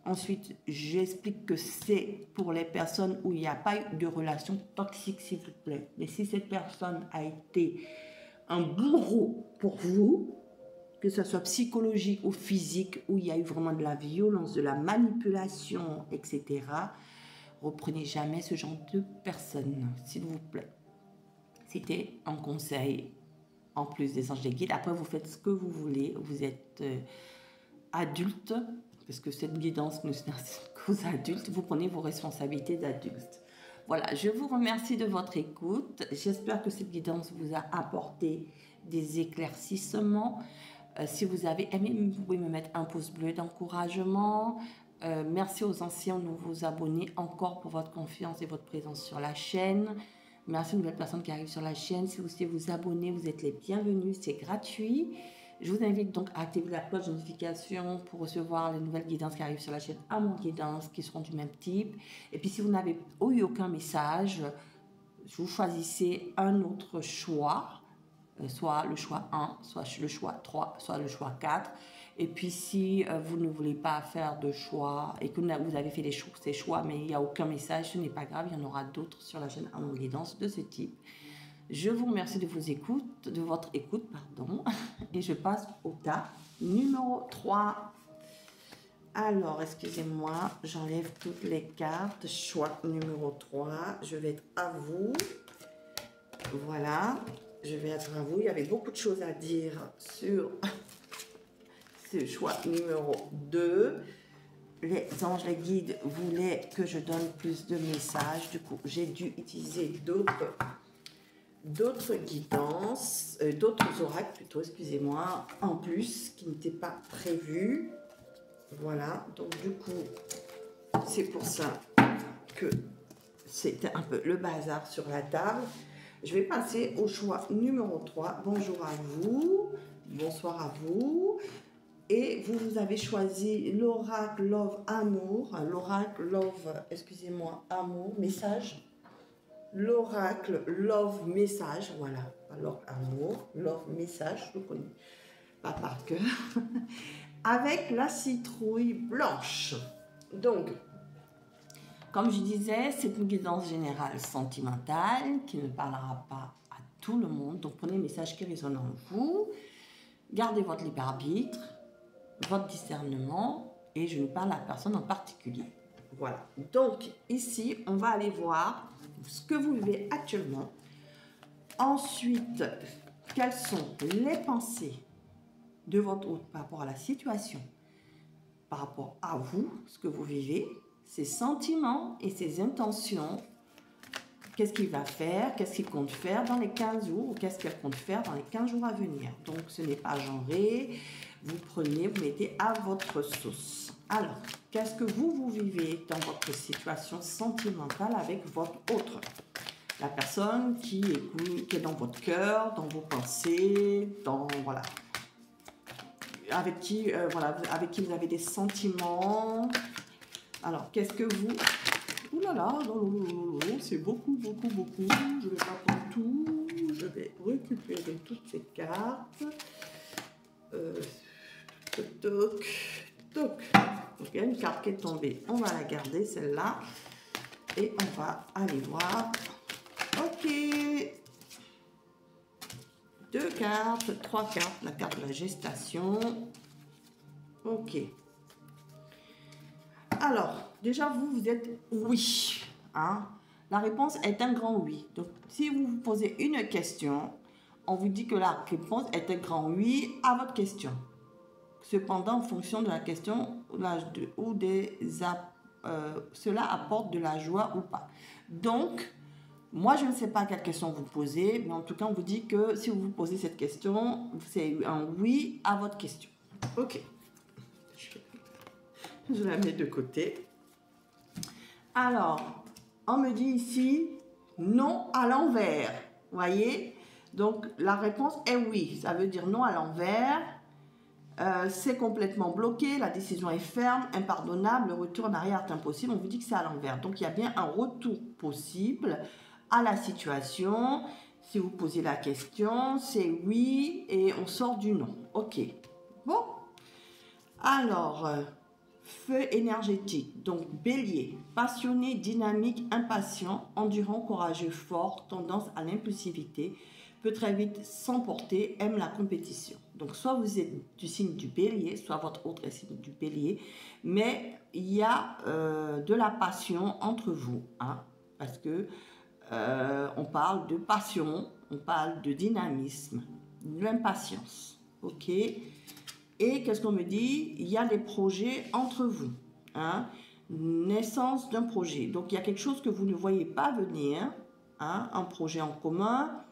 Ensuite, j'explique que c'est pour les personnes où il n'y a pas eu de relation toxique, s'il vous plaît. Mais si cette personne a été un bourreau pour vous, que ce soit psychologique ou physique, où il y a eu vraiment de la violence, de la manipulation, etc., reprenez jamais ce genre de personne, s'il vous plaît. C'était un conseil en plus des anges des guides. Après, vous faites ce que vous voulez. Vous êtes adulte, parce que cette guidance ne s'adresse qu'aux adultes. Vous prenez vos responsabilités d'adulte. Voilà, je vous remercie de votre écoute. J'espère que cette guidance vous a apporté des éclaircissements. Si vous avez aimé, vous pouvez me mettre un pouce bleu d'encouragement. Merci aux anciens nouveaux abonnés encore pour votre confiance et votre présence sur la chaîne. Merci aux nouvelles personnes qui arrivent sur la chaîne. Si vous souhaitez vous abonner, vous êtes les bienvenus. C'est gratuit. Je vous invite donc à activer la cloche de notification pour recevoir les nouvelles guidances qui arrivent sur la chaîne Amour Guidance qui seront du même type. Et puis si vous n'avez eu aucun message, vous choisissez un autre choix. Soit le choix 1, soit le choix 3, soit le choix 4. Et puis, si vous ne voulez pas faire de choix et que vous avez fait ces choix, mais il n'y a aucun message, ce n'est pas grave, il y en aura d'autres sur la chaîne Amour Guidance de ce type. Je vous remercie de votre écoute, pardon, et je passe au tas numéro 3. Alors, excusez-moi, j'enlève toutes les cartes. Choix numéro 3, je vais être à vous. Voilà. Je vais être à vous. Il y avait beaucoup de choses à dire sur ce choix numéro 2. Les anges, les guides voulaient que je donne plus de messages. Du coup, j'ai dû utiliser d'autres guidances, d'autres oracles plutôt, excusez-moi, en plus, qui n'étaient pas prévus. Voilà. Donc, du coup, c'est pour ça que c'était un peu le bazar sur la table. Je vais passer au choix numéro 3. Bonjour à vous, bonsoir à vous. Et vous avez choisi l'oracle Love Amour, l'oracle Love, excusez-moi, Amour, Message. L'oracle Love Message, voilà, alors Amour, Love Message, je le connais pas par cœur. Avec la citrouille blanche. Donc, comme je disais, c'est une guidance générale sentimentale qui ne parlera pas à tout le monde. Donc, prenez les messages qui résonnent en vous. Gardez votre libre arbitre, votre discernement, et je ne parle à personne en particulier. Voilà. Donc, ici, on va aller voir ce que vous vivez actuellement. Ensuite, quelles sont les pensées de votre hôte par rapport à la situation, par rapport à vous, ce que vous vivez, ses sentiments et ses intentions. Qu'est-ce qu'il va faire, qu'est-ce qu'il compte faire dans les 15 jours, ou qu'est-ce qu'elle compte faire dans les 15 jours à venir. Donc, ce n'est pas genré. Vous prenez, vous mettez à votre sauce. Alors, qu'est-ce que vous vivez dans votre situation sentimentale avec votre autre? La personne qui est dans votre cœur, dans vos pensées, voilà. Avec qui vous avez des sentiments. Alors, qu'est-ce que vous... Ouh là là, c'est beaucoup, beaucoup, beaucoup. Je ne vais pas prendre tout. Je vais récupérer toutes ces cartes. Toc. Il y a une carte qui est tombée. On va la garder, celle-là. Et on va aller voir. Ok. 2 cartes, 3 cartes. La carte de la gestation. Ok. Alors, déjà, vous êtes oui. Hein? La réponse est un grand oui. Donc, si vous vous posez une question, on vous dit que la réponse est un grand oui à votre question. Cependant, en fonction de la question cela apporte de la joie ou pas. Donc, moi, je ne sais pas quelle question vous posez, mais en tout cas, on vous dit que si vous vous posez cette question, c'est un oui à votre question. Ok. Je la mets de côté. Alors, on me dit ici non à l'envers. Voyez? Donc, la réponse est oui. Ça veut dire non à l'envers. C'est complètement bloqué, la décision est ferme, impardonnable, le retour en arrière est impossible. On vous dit que c'est à l'envers. Donc, il y a bien un retour possible à la situation. Si vous posez la question, c'est oui et on sort du non. Ok. Bon. Alors, feu énergétique. Donc, bélier, passionné, dynamique, impatient, endurant, courageux, fort, tendance à l'impulsivité, peut très vite s'emporter, aime la compétition. Donc, soit vous êtes du signe du bélier, soit votre autre est signe du bélier, mais il y a de la passion entre vous, hein, parce que on parle de passion, on parle de dynamisme, de l'impatience, ok? Et qu'est-ce qu'on me dit? Il y a des projets entre vous, hein? Naissance d'un projet. Donc, il y a quelque chose que vous ne voyez pas venir, hein? Un projet en commun,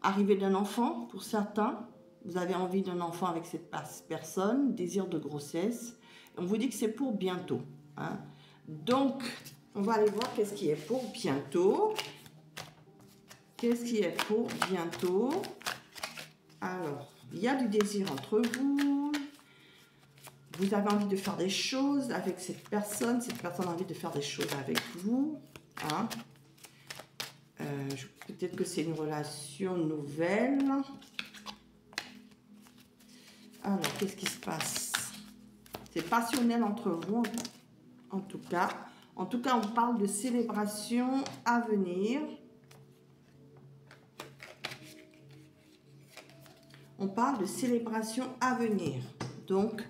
arrivée d'un enfant pour certains. Vous avez envie d'un enfant avec cette personne, désir de grossesse. On vous dit que c'est pour bientôt, hein? Donc, on va aller voir qu'est-ce qui est pour bientôt. Qu'est-ce qui est pour bientôt? Alors, il y a du désir entre vous. Vous avez envie de faire des choses avec cette personne a envie de faire des choses avec vous, hein? Peut-être que c'est une relation nouvelle. Alors, qu'est-ce qui se passe? C'est passionnel entre vous, en tout cas. En tout cas, on parle de célébration à venir. On parle de célébration à venir. Donc,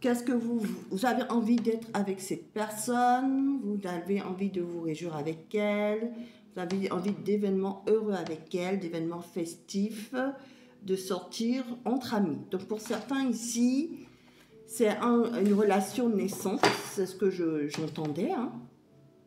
qu'est-ce que vous avez envie d'être avec cette personne? Vous avez envie de vous réjouir avec elle? Vous avez envie d'événements heureux avec elle, d'événements festifs, de sortir entre amis. Donc, pour certains ici, c'est une relation naissante. C'est ce que j'entendais, hein.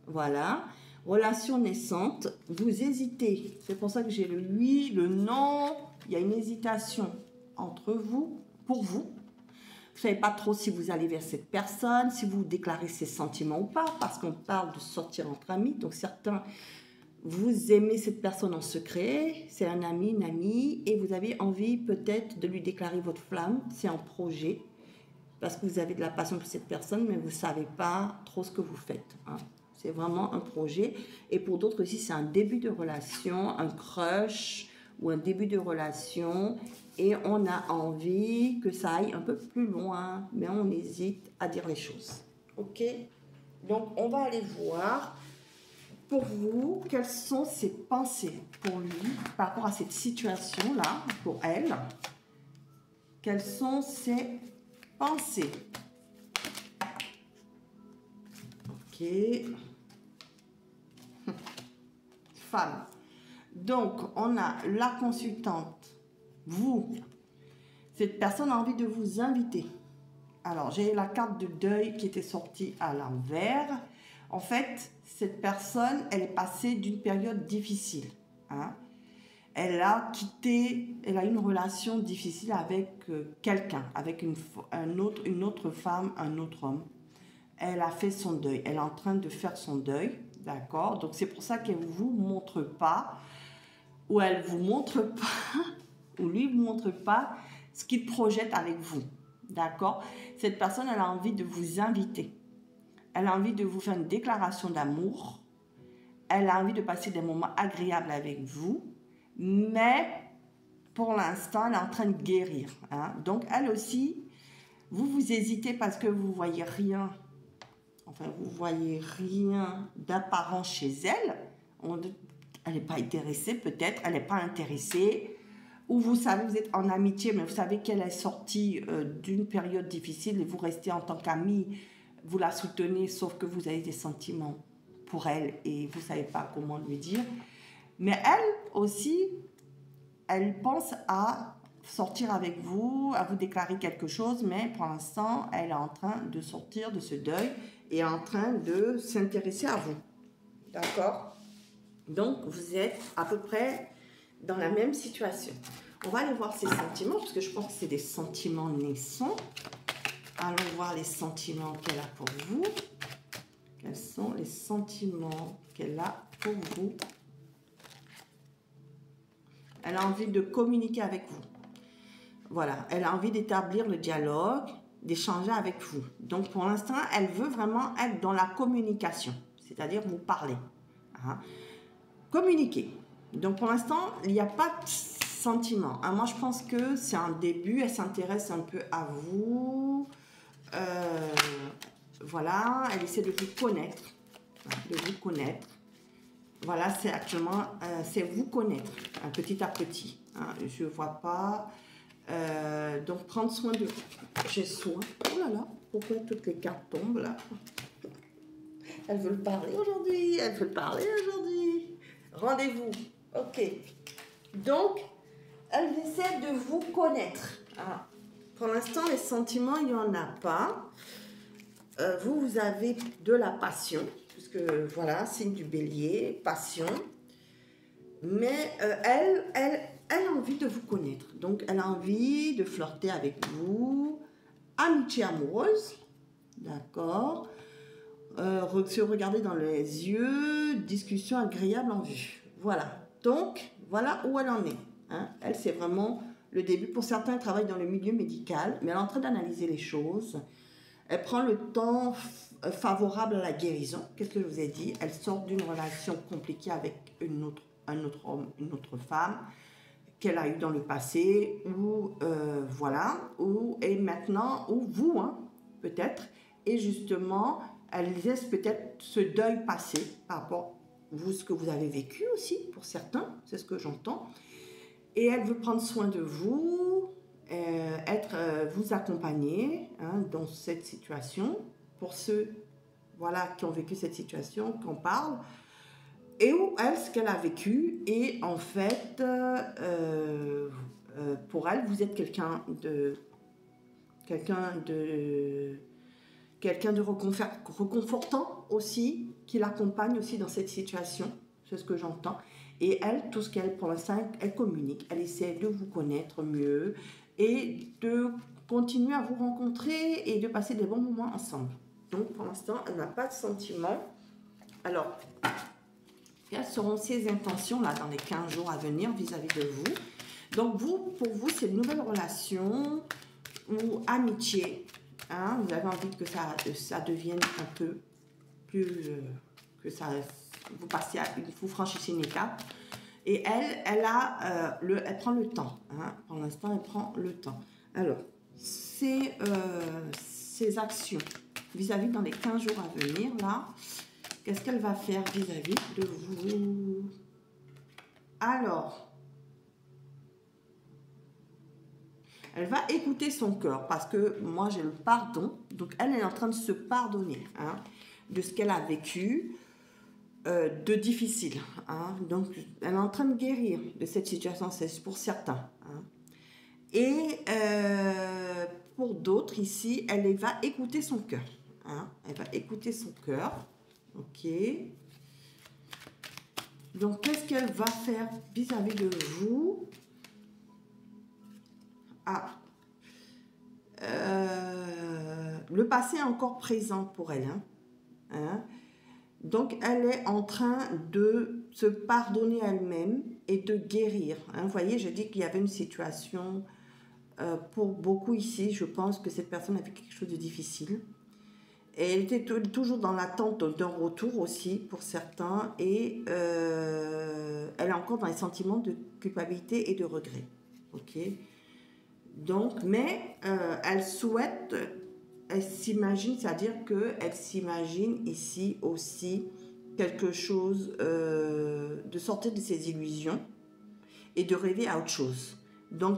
Voilà. Relation naissante. Vous hésitez. C'est pour ça que j'ai le oui, le non. Il y a une hésitation entre vous, pour vous. Vous ne savez pas trop si vous allez vers cette personne, si vous déclarez ses sentiments ou pas, parce qu'on parle de sortir entre amis. Donc, certains, vous aimez cette personne en secret, c'est un ami, une amie, et vous avez envie peut-être de lui déclarer votre flamme. C'est un projet, parce que vous avez de la passion pour cette personne, mais vous ne savez pas trop ce que vous faites, hein. C'est vraiment un projet. Et pour d'autres aussi, c'est un début de relation, un crush ou un début de relation. Et on a envie que ça aille un peu plus loin, mais on hésite à dire les choses. Ok? Donc, on va aller voir pour vous quelles sont ses pensées pour lui par rapport à cette situation-là, pour elle. Quelles sont ses pensées? Ok. Femme. Donc, on a la consultante. Vous, cette personne a envie de vous inviter. Alors, j'ai la carte de deuil qui était sortie à l'envers. En fait, cette personne, elle est passée d'une période difficile, hein. Elle a une relation difficile avec quelqu'un, avec une autre femme, un autre homme. Elle a fait son deuil. Elle est en train de faire son deuil, d'accord? Donc, c'est pour ça qu'elle ne vous montre pas, ou elle ne vous montre pas, ou lui ne vous montre pas ce qu'il projette avec vous, d'accord? Cette personne, elle a envie de vous inviter. Elle a envie de vous faire une déclaration d'amour. Elle a envie de passer des moments agréables avec vous. Mais, pour l'instant, elle est en train de guérir, hein? Donc, elle aussi, vous hésitez parce que vous ne voyez rien. Enfin, vous ne voyez rien d'apparent chez elle. Elle n'est pas intéressée, peut-être. Elle n'est pas intéressée. Ou vous savez, vous êtes en amitié, mais vous savez qu'elle est sortie d'une période difficile et vous restez en tant qu'amie. Vous la soutenez, sauf que vous avez des sentiments pour elle et vous ne savez pas comment lui dire. Mais elle aussi, elle pense à sortir avec vous, à vous déclarer quelque chose, mais pour l'instant, elle est en train de sortir de ce deuil et en train de s'intéresser à vous. D'accord? Donc, vous êtes à peu près dans la même situation. On va aller voir ses sentiments, parce que je pense que c'est des sentiments naissants. Allons voir les sentiments qu'elle a pour vous. Quels sont les sentiments qu'elle a pour vous? Elle a envie de communiquer avec vous. Voilà, elle a envie d'établir le dialogue, d'échanger avec vous. Donc, pour l'instant, elle veut vraiment être dans la communication, c'est-à-dire vous parler. Hein. Communiquer. Donc, pour l'instant, il n'y a pas de sentiment. Hein. Moi, je pense que c'est un début. Elle s'intéresse un peu à vous. Voilà, elle essaie de vous connaître. De vous connaître. Voilà, c'est actuellement, c'est vous connaître, hein, petit à petit. Hein. Je ne vois pas... donc, prendre soin de vous. J'ai soin. Oh là là, pourquoi toutes les cartes tombent là? Elles veulent parler aujourd'hui. Elles veulent parler aujourd'hui. Rendez-vous. Ok. Donc, elles essaient de vous connaître. Ah. Pour l'instant, les sentiments, il n'y en a pas. Vous avez de la passion. Puisque, voilà, signe du bélier, passion. Mais elle a envie de vous connaître. Donc, elle a envie de flirter avec vous. Amitié amoureuse. D'accord. Se regarder dans les yeux. Discussion agréable en vue. Voilà. Donc, voilà où elle en est. Hein. Elle, c'est vraiment le début. Pour certains, elle travaille dans le milieu médical. Mais elle est en train d'analyser les choses. Elle prend le temps favorable à la guérison. Qu'est-ce que je vous ai dit? Elle sort d'une relation compliquée avec un autre homme, une autre femme qu'elle a eu dans le passé, ou voilà, ou et maintenant, ou vous, hein, peut-être, et justement, elle laisse peut-être ce deuil passer par rapport à vous, ce que vous avez vécu aussi, pour certains, c'est ce que j'entends, et elle veut prendre soin de vous, vous accompagner hein, dans cette situation, pour ceux, voilà, qui ont vécu cette situation, qu'on parle, et où elle, ce qu'elle a vécu, et en fait, pour elle, vous êtes quelqu'un de reconfortant aussi, qui l'accompagne aussi dans cette situation, c'est ce que j'entends. Et elle, tout ce qu'elle, pour l'instant, elle communique, elle essaie de vous connaître mieux et de continuer à vous rencontrer et de passer des bons moments ensemble. Donc, pour l'instant, elle n'a pas de sentiment. Alors, quelles seront ses intentions là, dans les 15 jours à venir vis-à-vis de vous? Donc, pour vous, c'est une nouvelle relation ou amitié. Hein, vous avez envie que ça devienne un peu plus... que ça, vous franchissez une étape. Et elle prend le temps. Hein, pour l'instant, elle prend le temps. Alors, ses actions vis-à-vis dans les 15 jours à venir, là... Qu'est-ce qu'elle va faire vis-à-vis de vous? Alors, elle va écouter son cœur parce que moi, j'ai le pardon. Donc, elle est en train de se pardonner hein, de ce qu'elle a vécu de difficile. Hein. Donc, elle est en train de guérir de cette situation, c'est pour certains. Hein. Et pour d'autres, ici, elle va écouter son cœur. Hein. Elle va écouter son cœur. Ok. Donc, qu'est-ce qu'elle va faire vis-à-vis de vous? Ah. Le passé est encore présent pour elle. Hein. Hein? Donc, elle est en train de se pardonner elle-même et de guérir. Hein? Vous voyez, je dis qu'il y avait une situation pour beaucoup ici. Je pense que cette personne a fait quelque chose de difficile. Et elle était toujours dans l'attente d'un retour aussi pour certains. Et elle est encore dans les sentiments de culpabilité et de regret. Ok. Donc, mais elle souhaite, elle s'imagine, c'est-à-dire qu'elle s'imagine ici aussi quelque chose de sortir de ses illusions et de rêver à autre chose. Donc,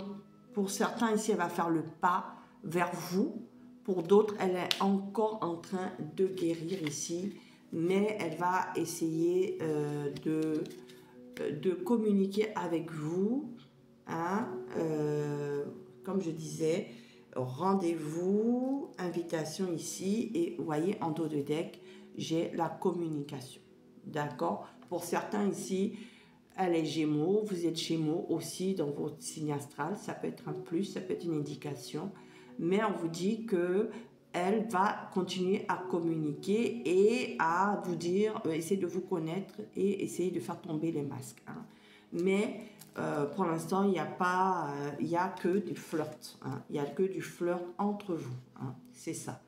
pour certains ici, elle va faire le pas vers vous. Pour d'autres, elle est encore en train de guérir ici mais elle va essayer de communiquer avec vous. Hein, comme je disais, rendez-vous, invitation ici, et vous voyez en dos de deck, j'ai la communication. D'accord? Pour certains ici, elle est Gémeaux, vous êtes Gémeaux aussi dans votre signe astral, ça peut être un plus, ça peut être une indication, mais on vous dit que elle va continuer à communiquer et à vous dire, essayer de vous connaître et essayer de faire tomber les masques. Hein. Mais pour l'instant, il n'y a pas, il y a que du flirt. Hein. Il n'y a que du flirt entre vous. Hein. C'est ça.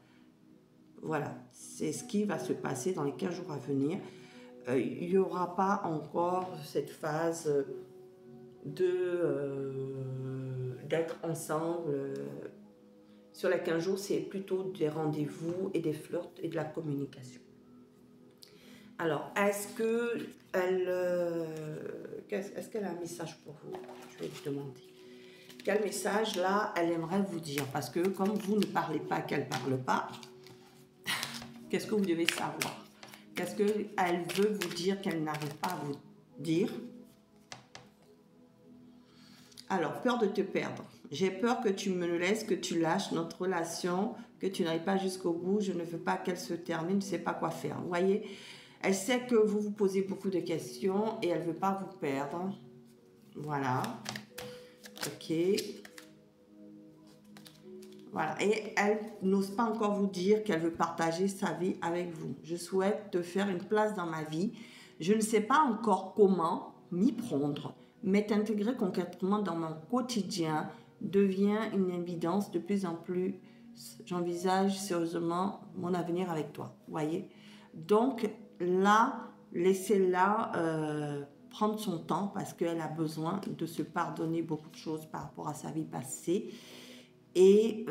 Voilà, c'est ce qui va se passer dans les 15 jours à venir. Il n'y aura pas encore cette phase d'être ensemble. Sur les 15 jours, c'est plutôt des rendez-vous et des flirts et de la communication. Alors, est-ce qu'elle a un message pour vous? Je vais vous demander. Quel message, là, elle aimerait vous dire? Parce que comme vous ne parlez pas, qu'elle ne parle pas, qu'est-ce que vous devez savoir? Qu'est-ce qu'elle veut vous dire qu'elle n'arrive pas à vous dire? Alors, peur de te perdre. J'ai peur que tu me laisses, que tu lâches notre relation, que tu n'ailles pas jusqu'au bout. Je ne veux pas qu'elle se termine, je ne sais pas quoi faire. Vous voyez, elle sait que vous vous posez beaucoup de questions et elle ne veut pas vous perdre. Voilà. Ok. Voilà. Et elle n'ose pas encore vous dire qu'elle veut partager sa vie avec vous. Je souhaite te faire une place dans ma vie. Je ne sais pas encore comment m'y prendre, mais t'intégrer concrètement dans mon quotidien devient une évidence de plus en plus. J'envisage sérieusement mon avenir avec toi. Vous voyez? Donc là, laissez-la prendre son temps parce qu'elle a besoin de se pardonner beaucoup de choses par rapport à sa vie passée. Et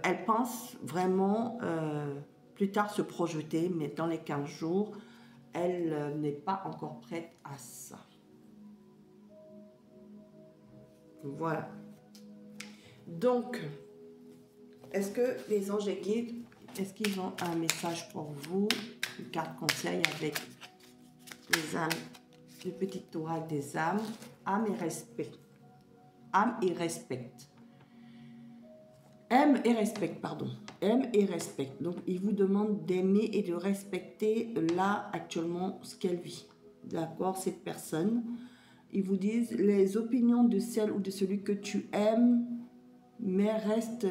elle pense vraiment plus tard se projeter, mais dans les 15 jours, elle n'est pas encore prête à ça. Voilà. Donc, est-ce que les anges et guides, est-ce qu'ils ont un message pour vous? Une carte conseil avec les âmes, le petit oracle des âmes, âme et respect. Âme et respect. Aime et respecte, pardon. Aime et respecte. Donc, il vous demande d'aimer et de respecter là, actuellement, ce qu'elle vit. D'accord? Cette personne. Ils vous disent les opinions de celle ou de celui que tu aimes, mais reste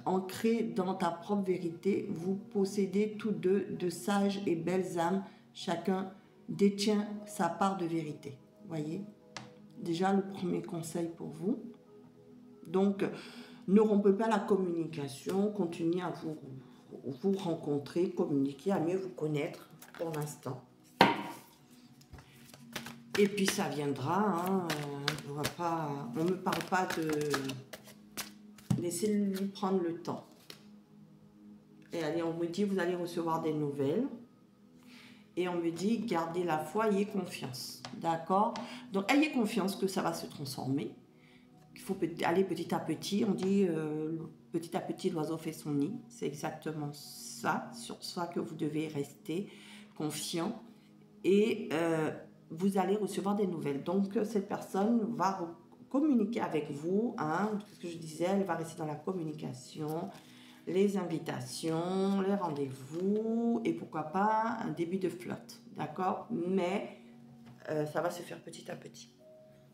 ancré dans ta propre vérité. Vous possédez tous deux de sages et belles âmes. Chacun détient sa part de vérité. Voyez? Déjà, le premier conseil pour vous. Donc, ne rompez pas la communication, continuez à vous rencontrer, communiquer, à mieux vous connaître pour l'instant. Et puis ça viendra, hein, on ne me parle pas de... Laissez-lui prendre le temps. Et allez, on me dit, vous allez recevoir des nouvelles. Et on me dit, gardez la foi, ayez confiance. D'accord? Donc, ayez confiance que ça va se transformer. Il faut aller petit à petit. On dit petit à petit, l'oiseau fait son nid. C'est exactement ça, sur ça que vous devez rester confiant. Et vous allez recevoir des nouvelles. Donc, cette personne va communiquer avec vous. Hein, ce que je disais, elle va rester dans la communication, les invitations, les rendez-vous et pourquoi pas un début de flirt. D'accord? Mais ça va se faire petit à petit.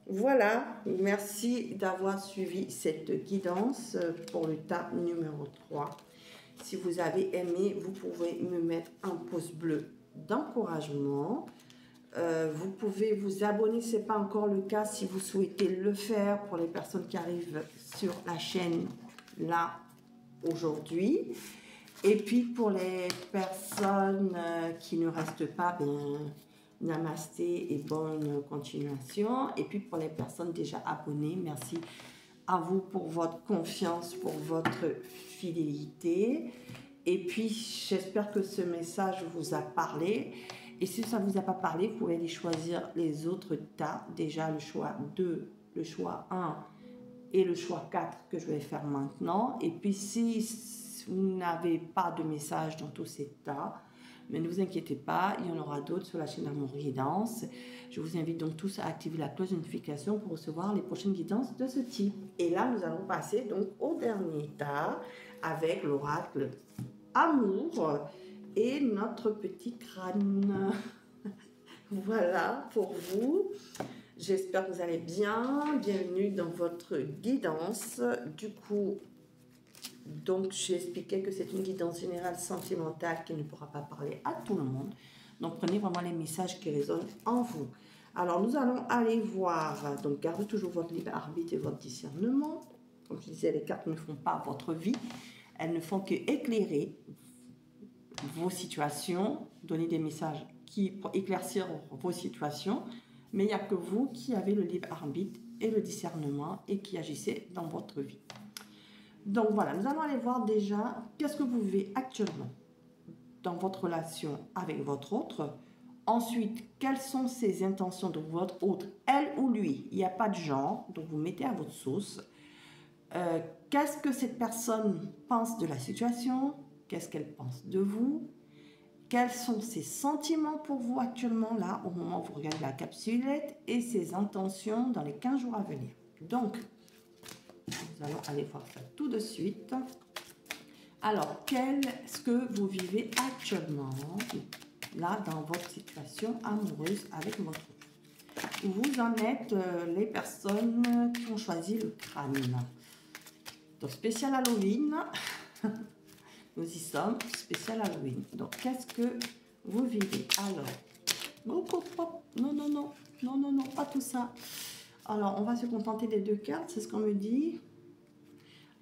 Voilà, merci d'avoir suivi cette guidance pour le tas numéro 3. Si vous avez aimé, vous pouvez me mettre un pouce bleu d'encouragement. Vous pouvez vous abonner, ce n'est pas encore le cas. Si vous souhaitez le faire pour les personnes qui arrivent sur la chaîne là aujourd'hui. Et puis pour les personnes qui ne restent pas, namasté et bonne continuation. Et puis pour les personnes déjà abonnées, merci à vous pour votre confiance, pour votre fidélité. Et puis j'espère que ce message vous a parlé. Et si ça ne vous a pas parlé, vous pouvez aller choisir les autres tas. Déjà le choix 2, le choix 1 et le choix 4 que je vais faire maintenant. Et puis si vous n'avez pas de message dans tous ces tas, Mais ne vous inquiétez pas, il y en aura d'autres sur la chaîne Amour Guidance. Je vous invite donc tous à activer la cloche de notification pour recevoir les prochaines guidances de ce type. Et là, nous allons passer donc au dernier état avec l'oracle Amour et notre petit crâne. Voilà pour vous. J'espère que vous allez bien. Bienvenue dans votre guidance. Du coup, donc j'expliquais que c'est une guidance générale sentimentale qui ne pourra pas parler à tout le monde. Donc prenez vraiment les messages qui résonnent en vous. Alors nous allons aller voir, donc gardez toujours votre libre arbitre et votre discernement. Comme je disais, les cartes ne font pas votre vie. Elles ne font que éclairer vos situations, donner des messages pour éclaircir vos situations, mais il n'y a que vous qui avez le libre arbitre et le discernement et qui agissez dans votre vie. Donc voilà, nous allons aller voir déjà qu'est-ce que vous vivez actuellement dans votre relation avec votre autre. Ensuite, quelles sont ses intentions de votre autre, elle ou lui. Il n'y a pas de genre, donc vous mettez à votre sauce. Qu'est-ce que cette personne pense de la situation? Qu'est-ce qu'elle pense de vous? Quels sont ses sentiments pour vous actuellement, là, au moment où vous regardez la capsulette, et ses intentions dans les 15 jours à venir. Donc, nous allons aller voir ça tout de suite. Alors, qu'est-ce que vous vivez actuellement, là, dans votre situation amoureuse avec votre autre? Où vous en êtes, les personnes qui ont choisi le crâne. Donc, spécial Halloween. Nous y sommes, spécial Halloween. Donc, qu'est-ce que vous vivez? Alors, non, non, non, non, non, non, pas tout ça. Alors, on va se contenter des deux cartes, c'est ce qu'on me dit.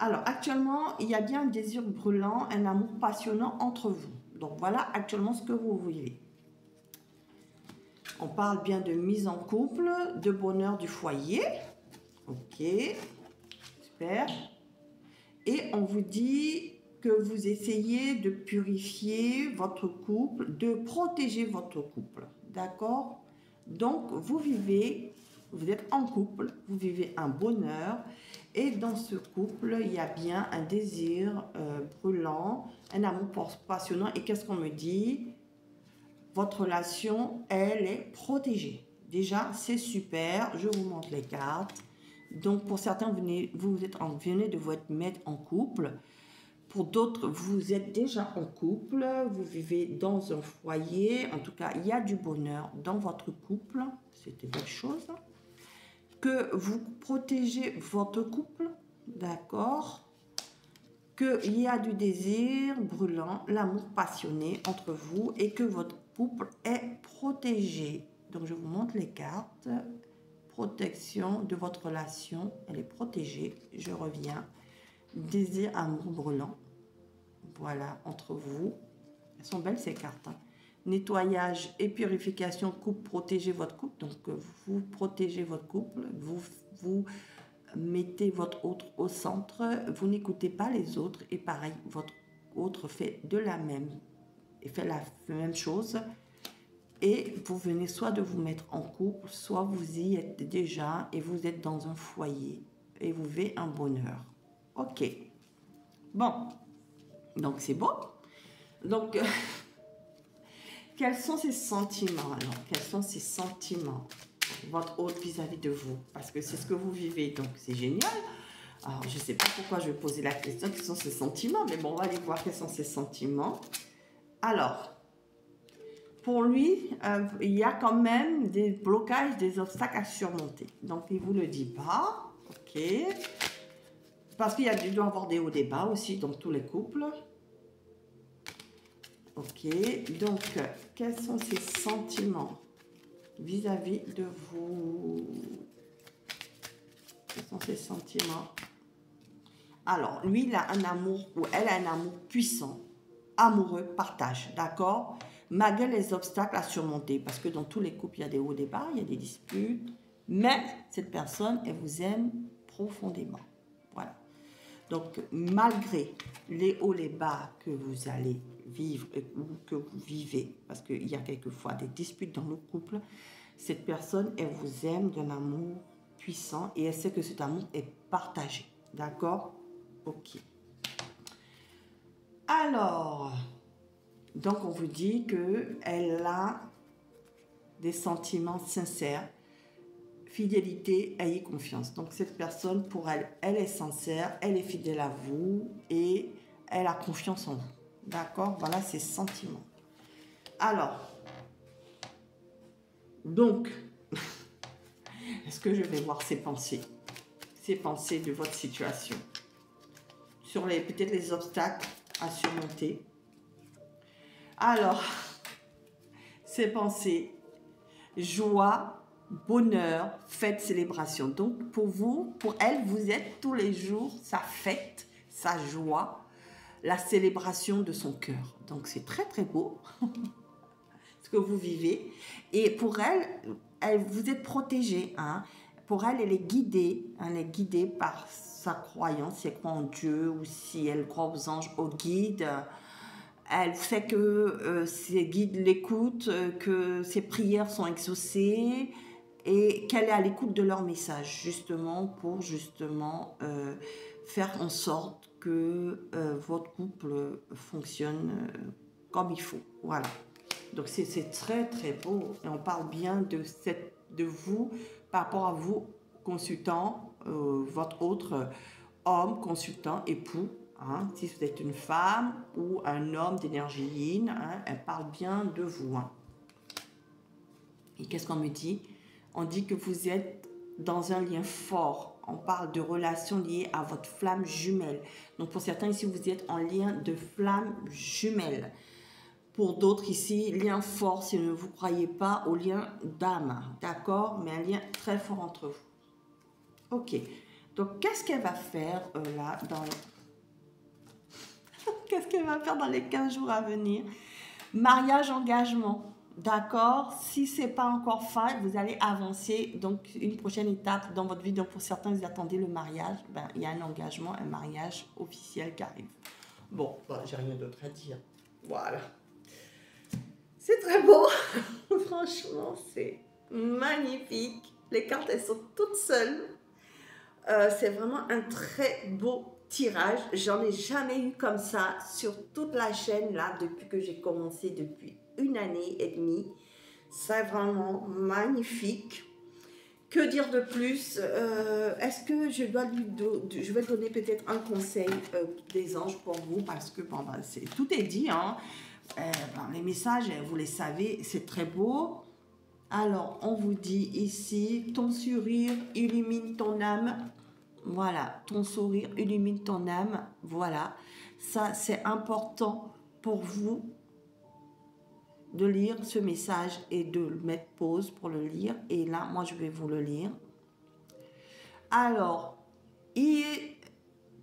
Alors, actuellement, il y a bien un désir brûlant, un amour passionnant entre vous. Donc, voilà actuellement ce que vous vivez. On parle bien de mise en couple, de bonheur du foyer. Ok, super. Et on vous dit que vous essayez de purifier votre couple, de protéger votre couple, d'accord? Donc, vous êtes en couple, vous vivez un bonheur, et dans ce couple, il y a bien un désir brûlant, un amour passionnant, et qu'est-ce qu'on me dit? Votre relation, elle est protégée. Déjà, c'est super, je vous montre les cartes. Donc, pour certains, venez de vous mettre en couple. Pour d'autres, vous êtes déjà en couple, vous vivez dans un foyer. En tout cas, il y a du bonheur dans votre couple. C'est une belle chose. Que vous protégez votre couple, d'accord? Qu'il y a du désir brûlant, l'amour passionné entre vous et que votre couple est protégé. Donc, je vous montre les cartes. Protection de votre relation, elle est protégée. Je reviens. Désir, amour brûlant. Voilà, entre vous. Elles sont belles ces cartes. Hein. Nettoyage et purification, couple, protégez votre couple. Donc, vous protégez votre couple. Vous mettez votre autre au centre. Vous n'écoutez pas les autres. Et pareil, votre autre fait la même chose. Et vous venez soit de vous mettre en couple, soit vous y êtes déjà et vous êtes dans un foyer. Et vous vivez un bonheur. Ok. Bon. Donc, c'est bon. Donc, quels sont ces sentiments alors? Quels sont ces sentiments, votre autre vis-à-vis de vous? Parce que c'est ce que vous vivez, donc c'est génial. Alors, je ne sais pas pourquoi je vais poser la question, quels sont ces sentiments, mais bon, on va aller voir quels sont ces sentiments. Alors, pour lui, il y a quand même des blocages, des obstacles à surmonter. Donc, il ne vous le dit pas. Ok. Parce qu'il doit y avoir des hauts, des bas aussi dans tous les couples. Ok, donc, quels sont ces sentiments vis-à-vis de vous? Quels sont ces sentiments? Alors, lui, il a un amour, ou elle a un amour puissant, amoureux, partage, d'accord? Malgré les obstacles à surmonter, parce que dans tous les couples, il y a des hauts, des bas, il y a des disputes, mais cette personne, elle vous aime profondément. Voilà. Donc, malgré les hauts, les bas que vous allez vivre ou que vous vivez, parce qu'il y a quelquefois des disputes dans le couple, cette personne, elle vous aime d'un amour puissant et elle sait que cet amour est partagé. D'accord? Ok. Alors, Donc, on vous dit qu'elle a des sentiments sincères. Fidélité, ayez confiance. Donc, cette personne, pour elle, elle est sincère, elle est fidèle à vous et elle a confiance en vous. D'accord? Voilà ses sentiments. Alors, donc, est-ce que je vais voir ses pensées de votre situation, sur peut-être les obstacles à surmonter. Alors, ces pensées, joie, bonheur, fête, célébration. Donc, pour vous, pour elle, vous êtes tous les jours sa fête, sa joie, la célébration de son cœur. Donc, c'est très, très beau ce que vous vivez. Et pour elle vous êtes protégé, hein. Pour elle, elle est guidée par sa croyance, si elle croit en Dieu ou si elle croit aux anges, aux guides. Elle sait que ses guides l'écoutent, que ses prières sont exaucées et qu'elle est à l'écoute de leur message, justement, pour faire en sorte que votre couple fonctionne comme il faut. Voilà. Donc, c'est très, très beau. Et on parle bien de vous par rapport à vous, consultant, votre autre homme, consultant, époux. Hein, si vous êtes une femme ou un homme d'énergie yin, hein, elle parle bien de vous. Hein. Et qu'est-ce qu'on me dit? On dit que vous êtes dans un lien fort. On parle de relations liées à votre flamme jumelle. Donc, pour certains ici, vous êtes en lien de flamme jumelle. Pour d'autres ici, lien fort, si vous ne croyez pas au lien d'âme, d'accord? Mais un lien très fort entre vous. Ok. Donc, qu'est-ce qu'elle va faire là Qu'est-ce qu'elle va faire dans les 15 jours à venir? Mariage, engagement, d'accord? Si ce n'est pas encore fait, vous allez avancer. Donc, une prochaine étape dans votre vie. Donc, pour certains, vous attendez le mariage. Ben, il y a un engagement, un mariage officiel qui arrive. Bon, j'ai rien d'autre à dire. Voilà. C'est très beau. Franchement, c'est magnifique. Les cartes, elles sont toutes seules. C'est vraiment un très beau tirage. J'en ai jamais eu comme ça sur toute la chaîne là depuis que j'ai commencé depuis 1 année et demie. C'est vraiment magnifique. Que dire de plus? Est-ce que je vais donner peut-être un conseil des anges pour vous parce que bon, tout est dit, hein. Les messages, vous les savez, c'est très beau. Alors, on vous dit ici, ton sourire illumine ton âme. Voilà, ton sourire illumine ton âme. Voilà, ça c'est important pour vous de lire ce message et de mettre pause pour le lire. Et là, moi, je vais vous le lire. Alors,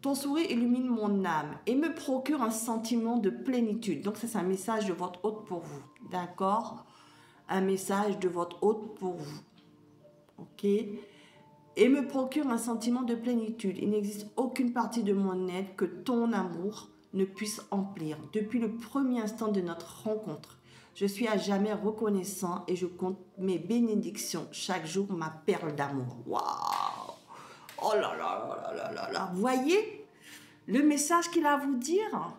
ton sourire illumine mon âme et me procure un sentiment de plénitude. Donc, ça, c'est un message de votre hôte pour vous. D'accord? Un message de votre hôte pour vous. Ok? Et me procure un sentiment de plénitude. Il n'existe aucune partie de mon être que ton amour ne puisse emplir. Depuis le premier instant de notre rencontre, je suis à jamais reconnaissant et je compte mes bénédictions chaque jour, ma perle d'amour. Waouh! Oh là là là là là là! Vous voyez le message qu'il a à vous dire?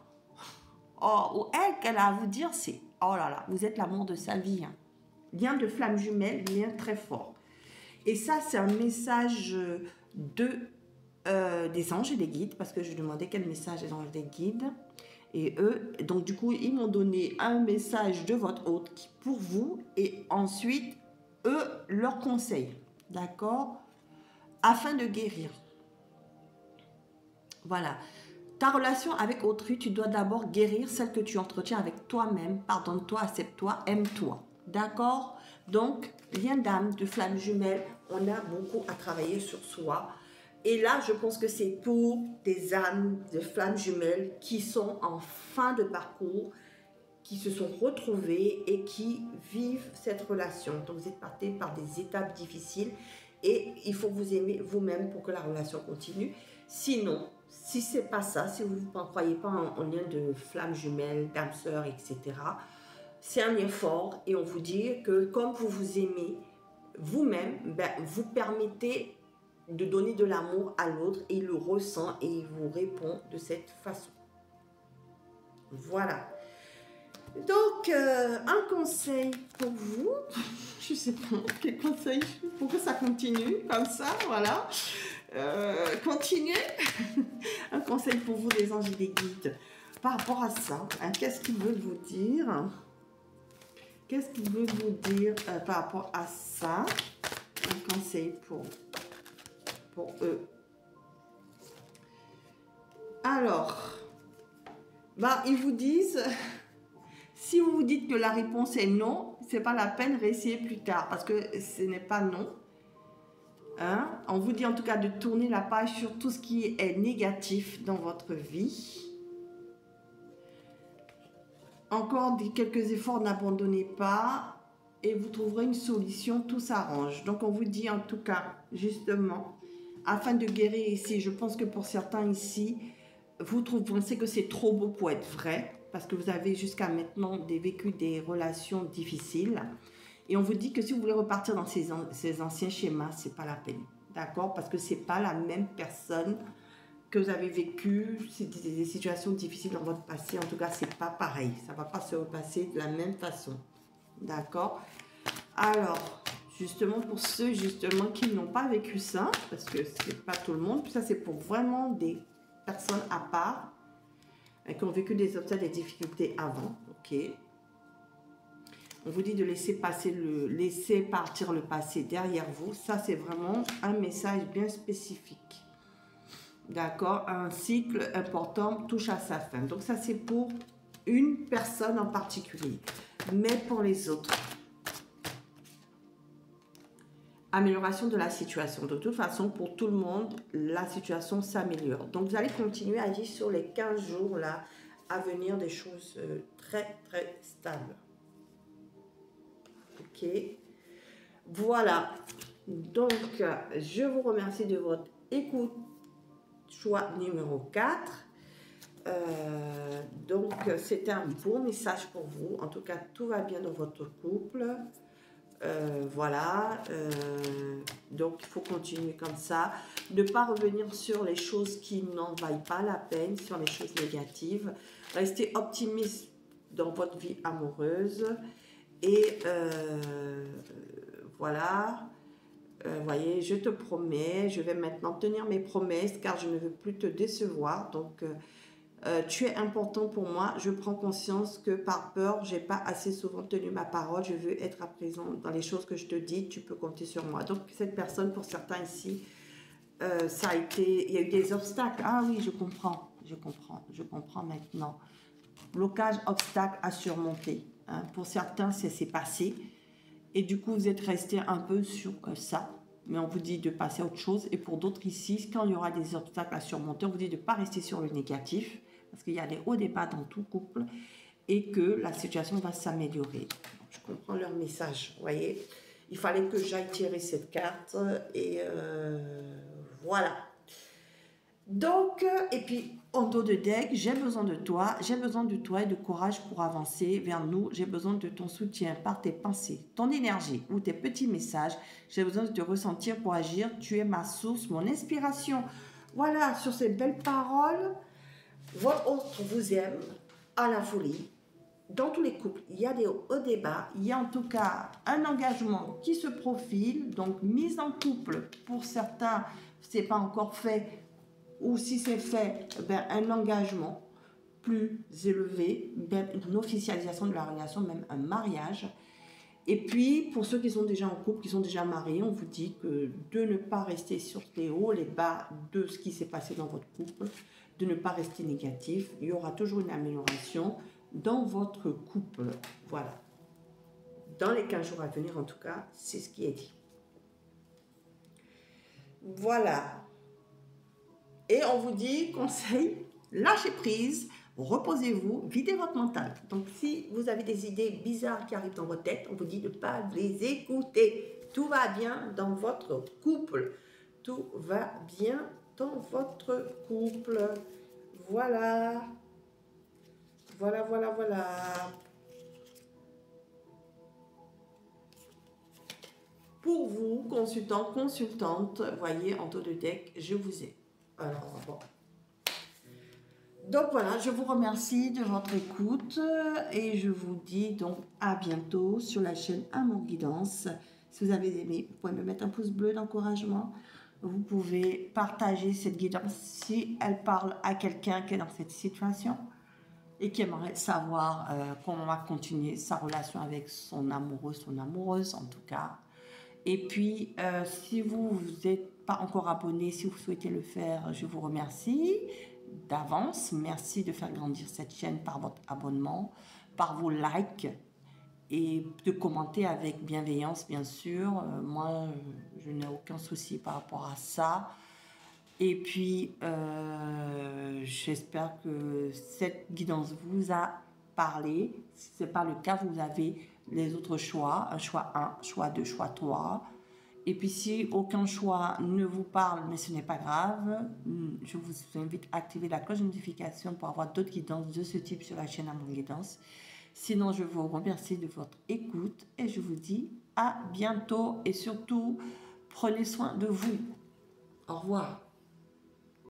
Oh, ou elle qu'elle a à vous dire, c'est oh là là, vous êtes l'amour de sa vie. Hein. Lien de flamme jumelle, lien très fort. Et ça, c'est un message des anges et des guides, parce que je demandais quel message des anges et des guides. Et eux, donc du coup, ils m'ont donné un message de votre hôte pour vous, et ensuite, eux, leurs conseils, d'accord? Afin de guérir. Voilà. Ta relation avec autrui, tu dois d'abord guérir celle que tu entretiens avec toi-même. Pardonne-toi, accepte-toi, aime-toi. D'accord? Donc, lien d'âme, de flamme jumelle, on a beaucoup à travailler sur soi. Et là, je pense que c'est pour des âmes de flammes jumelles qui sont en fin de parcours, qui se sont retrouvées et qui vivent cette relation. Donc, vous êtes passé par des étapes difficiles et il faut vous aimer vous-même pour que la relation continue. Sinon, si ce n'est pas ça, si vous ne croyez pas en lien de flammes jumelles, d'âmes sœurs, etc., c'est un lien fort et on vous dit que comme vous vous aimez vous-même, vous permettez de donner de l'amour à l'autre et il le ressent et il vous répond de cette façon. Voilà. Donc, un conseil pour vous. Je sais pas quel conseil pour que ça continue comme ça, voilà. Continuez. Un conseil pour vous, les anges et les guides. Par rapport à ça, hein, qu'est-ce qu'ils veulent vous dire? Qu'est-ce qu'ils veulent vous dire par rapport à ça? Un conseil pour eux. Alors, bah, ils vous disent, si vous vous dites que la réponse est non, c'est pas la peine, réessayez plus tard, parce que ce n'est pas non. Hein? On vous dit en tout cas de tourner la page sur tout ce qui est négatif dans votre vie. Encore quelques efforts, n'abandonnez pas et vous trouverez une solution, tout s'arrange. Donc on vous dit en tout cas, justement, afin de guérir ici, je pense que pour certains ici, vous pensez que c'est trop beau pour être vrai, parce que vous avez jusqu'à maintenant vécu des relations difficiles. Et on vous dit que si vous voulez repartir dans ces anciens schémas, c'est pas la peine. D'accord? Parce que c'est pas la même personne que vous avez vécu, c'est des situations difficiles dans votre passé. En tout cas, c'est pas pareil. Ça va pas se repasser de la même façon. D'accord? Alors, justement, pour ceux justement qui n'ont pas vécu ça, parce que c'est pas tout le monde, ça c'est pour vraiment des personnes à part, qui ont vécu des obstacles, des difficultés avant. Ok? On vous dit de laisser partir le passé derrière vous. Ça, c'est vraiment un message bien spécifique. D'accord? Un cycle important touche à sa fin. Donc, ça, c'est pour une personne en particulier. Mais pour les autres, amélioration de la situation. De toute façon, pour tout le monde, la situation s'améliore. Donc, vous allez continuer à vivre sur les 15 jours là à venir des choses très, très stables. Ok, voilà, donc je vous remercie de votre écoute, choix numéro 4. Donc c'était un bon message pour vous, en tout cas tout va bien dans votre couple. Voilà, donc il faut continuer comme ça, ne pas revenir sur les choses qui n'en valent pas la peine, sur les choses négatives, restez optimiste dans votre vie amoureuse. Et voilà, voyez, je te promets, je vais maintenant tenir mes promesses car je ne veux plus te décevoir. Donc, tu es important pour moi. Je prends conscience que par peur, j'ai pas assez souvent tenu ma parole. Je veux être à présent dans les choses que je te dis. Tu peux compter sur moi. Donc, cette personne, pour certains ici, ça a été, il y a eu des obstacles. Ah oui, je comprends maintenant. Blocage, obstacle à surmonter. Hein. Pour certains, ça s'est passé. Et du coup, vous êtes resté un peu sur ça. Mais on vous dit de passer à autre chose. Et pour d'autres ici, quand il y aura des obstacles à surmonter, on vous dit de ne pas rester sur le négatif. Parce qu'il y a des hauts et des bas dans tout couple. Et que la situation va s'améliorer. Je comprends leur message. Vous voyez, il fallait que j'aille tirer cette carte. Et voilà. Donc, et puis, en dos de deck, j'ai besoin de toi et de courage pour avancer vers nous. J'ai besoin de ton soutien par tes pensées, ton énergie ou tes petits messages. J'ai besoin de te ressentir pour agir. Tu es ma source, mon inspiration. Voilà, sur ces belles paroles, votre autre vous aime à la folie. Dans tous les couples, il y a des hauts et des bas. Il y a en tout cas un engagement qui se profile. Donc, mise en couple, pour certains, ce n'est pas encore fait. Ou si c'est fait, ben, un engagement plus élevé, ben, une officialisation de la relation, même un mariage. Et puis, pour ceux qui sont déjà en couple, qui sont déjà mariés, on vous dit que de ne pas rester sur les hauts, les bas de ce qui s'est passé dans votre couple, de ne pas rester négatif. Il y aura toujours une amélioration dans votre couple. Voilà. Dans les 15 jours à venir, en tout cas, c'est ce qui est dit. Voilà. Et on vous dit, conseil, lâchez prise, reposez-vous, videz votre mental. Donc, si vous avez des idées bizarres qui arrivent dans votre tête, on vous dit de ne pas les écouter. Tout va bien dans votre couple. Tout va bien dans votre couple. Voilà. Voilà. Pour vous, consultant, consultante, voyez, en dos de deck, je vous ai. Alors, bon. Donc voilà, je vous remercie de votre écoute et je vous dis donc à bientôt sur la chaîne Amour Guidance. Si vous avez aimé, vous pouvez me mettre un pouce bleu d'encouragement. Vous pouvez partager cette guidance si elle parle à quelqu'un qui est dans cette situation et qui aimerait savoir comment va continuer sa relation avec son amoureux, son amoureuse en tout cas. Et puis, si vous n'êtes pas encore abonné, si vous souhaitez le faire, je vous remercie d'avance. Merci de faire grandir cette chaîne par votre abonnement, par vos likes et de commenter avec bienveillance, bien sûr. Moi, je n'ai aucun souci par rapport à ça. Et puis, j'espère que cette guidance vous a parlé. Si ce n'est pas le cas, vous avez les autres choix, un choix 1, choix 2, choix 3. Et puis si aucun choix ne vous parle, mais ce n'est pas grave, je vous invite à activer la cloche de notification pour avoir d'autres guidances de ce type sur la chaîne Amour Guidance. Sinon, je vous remercie de votre écoute et je vous dis à bientôt et surtout, prenez soin de vous. Au revoir.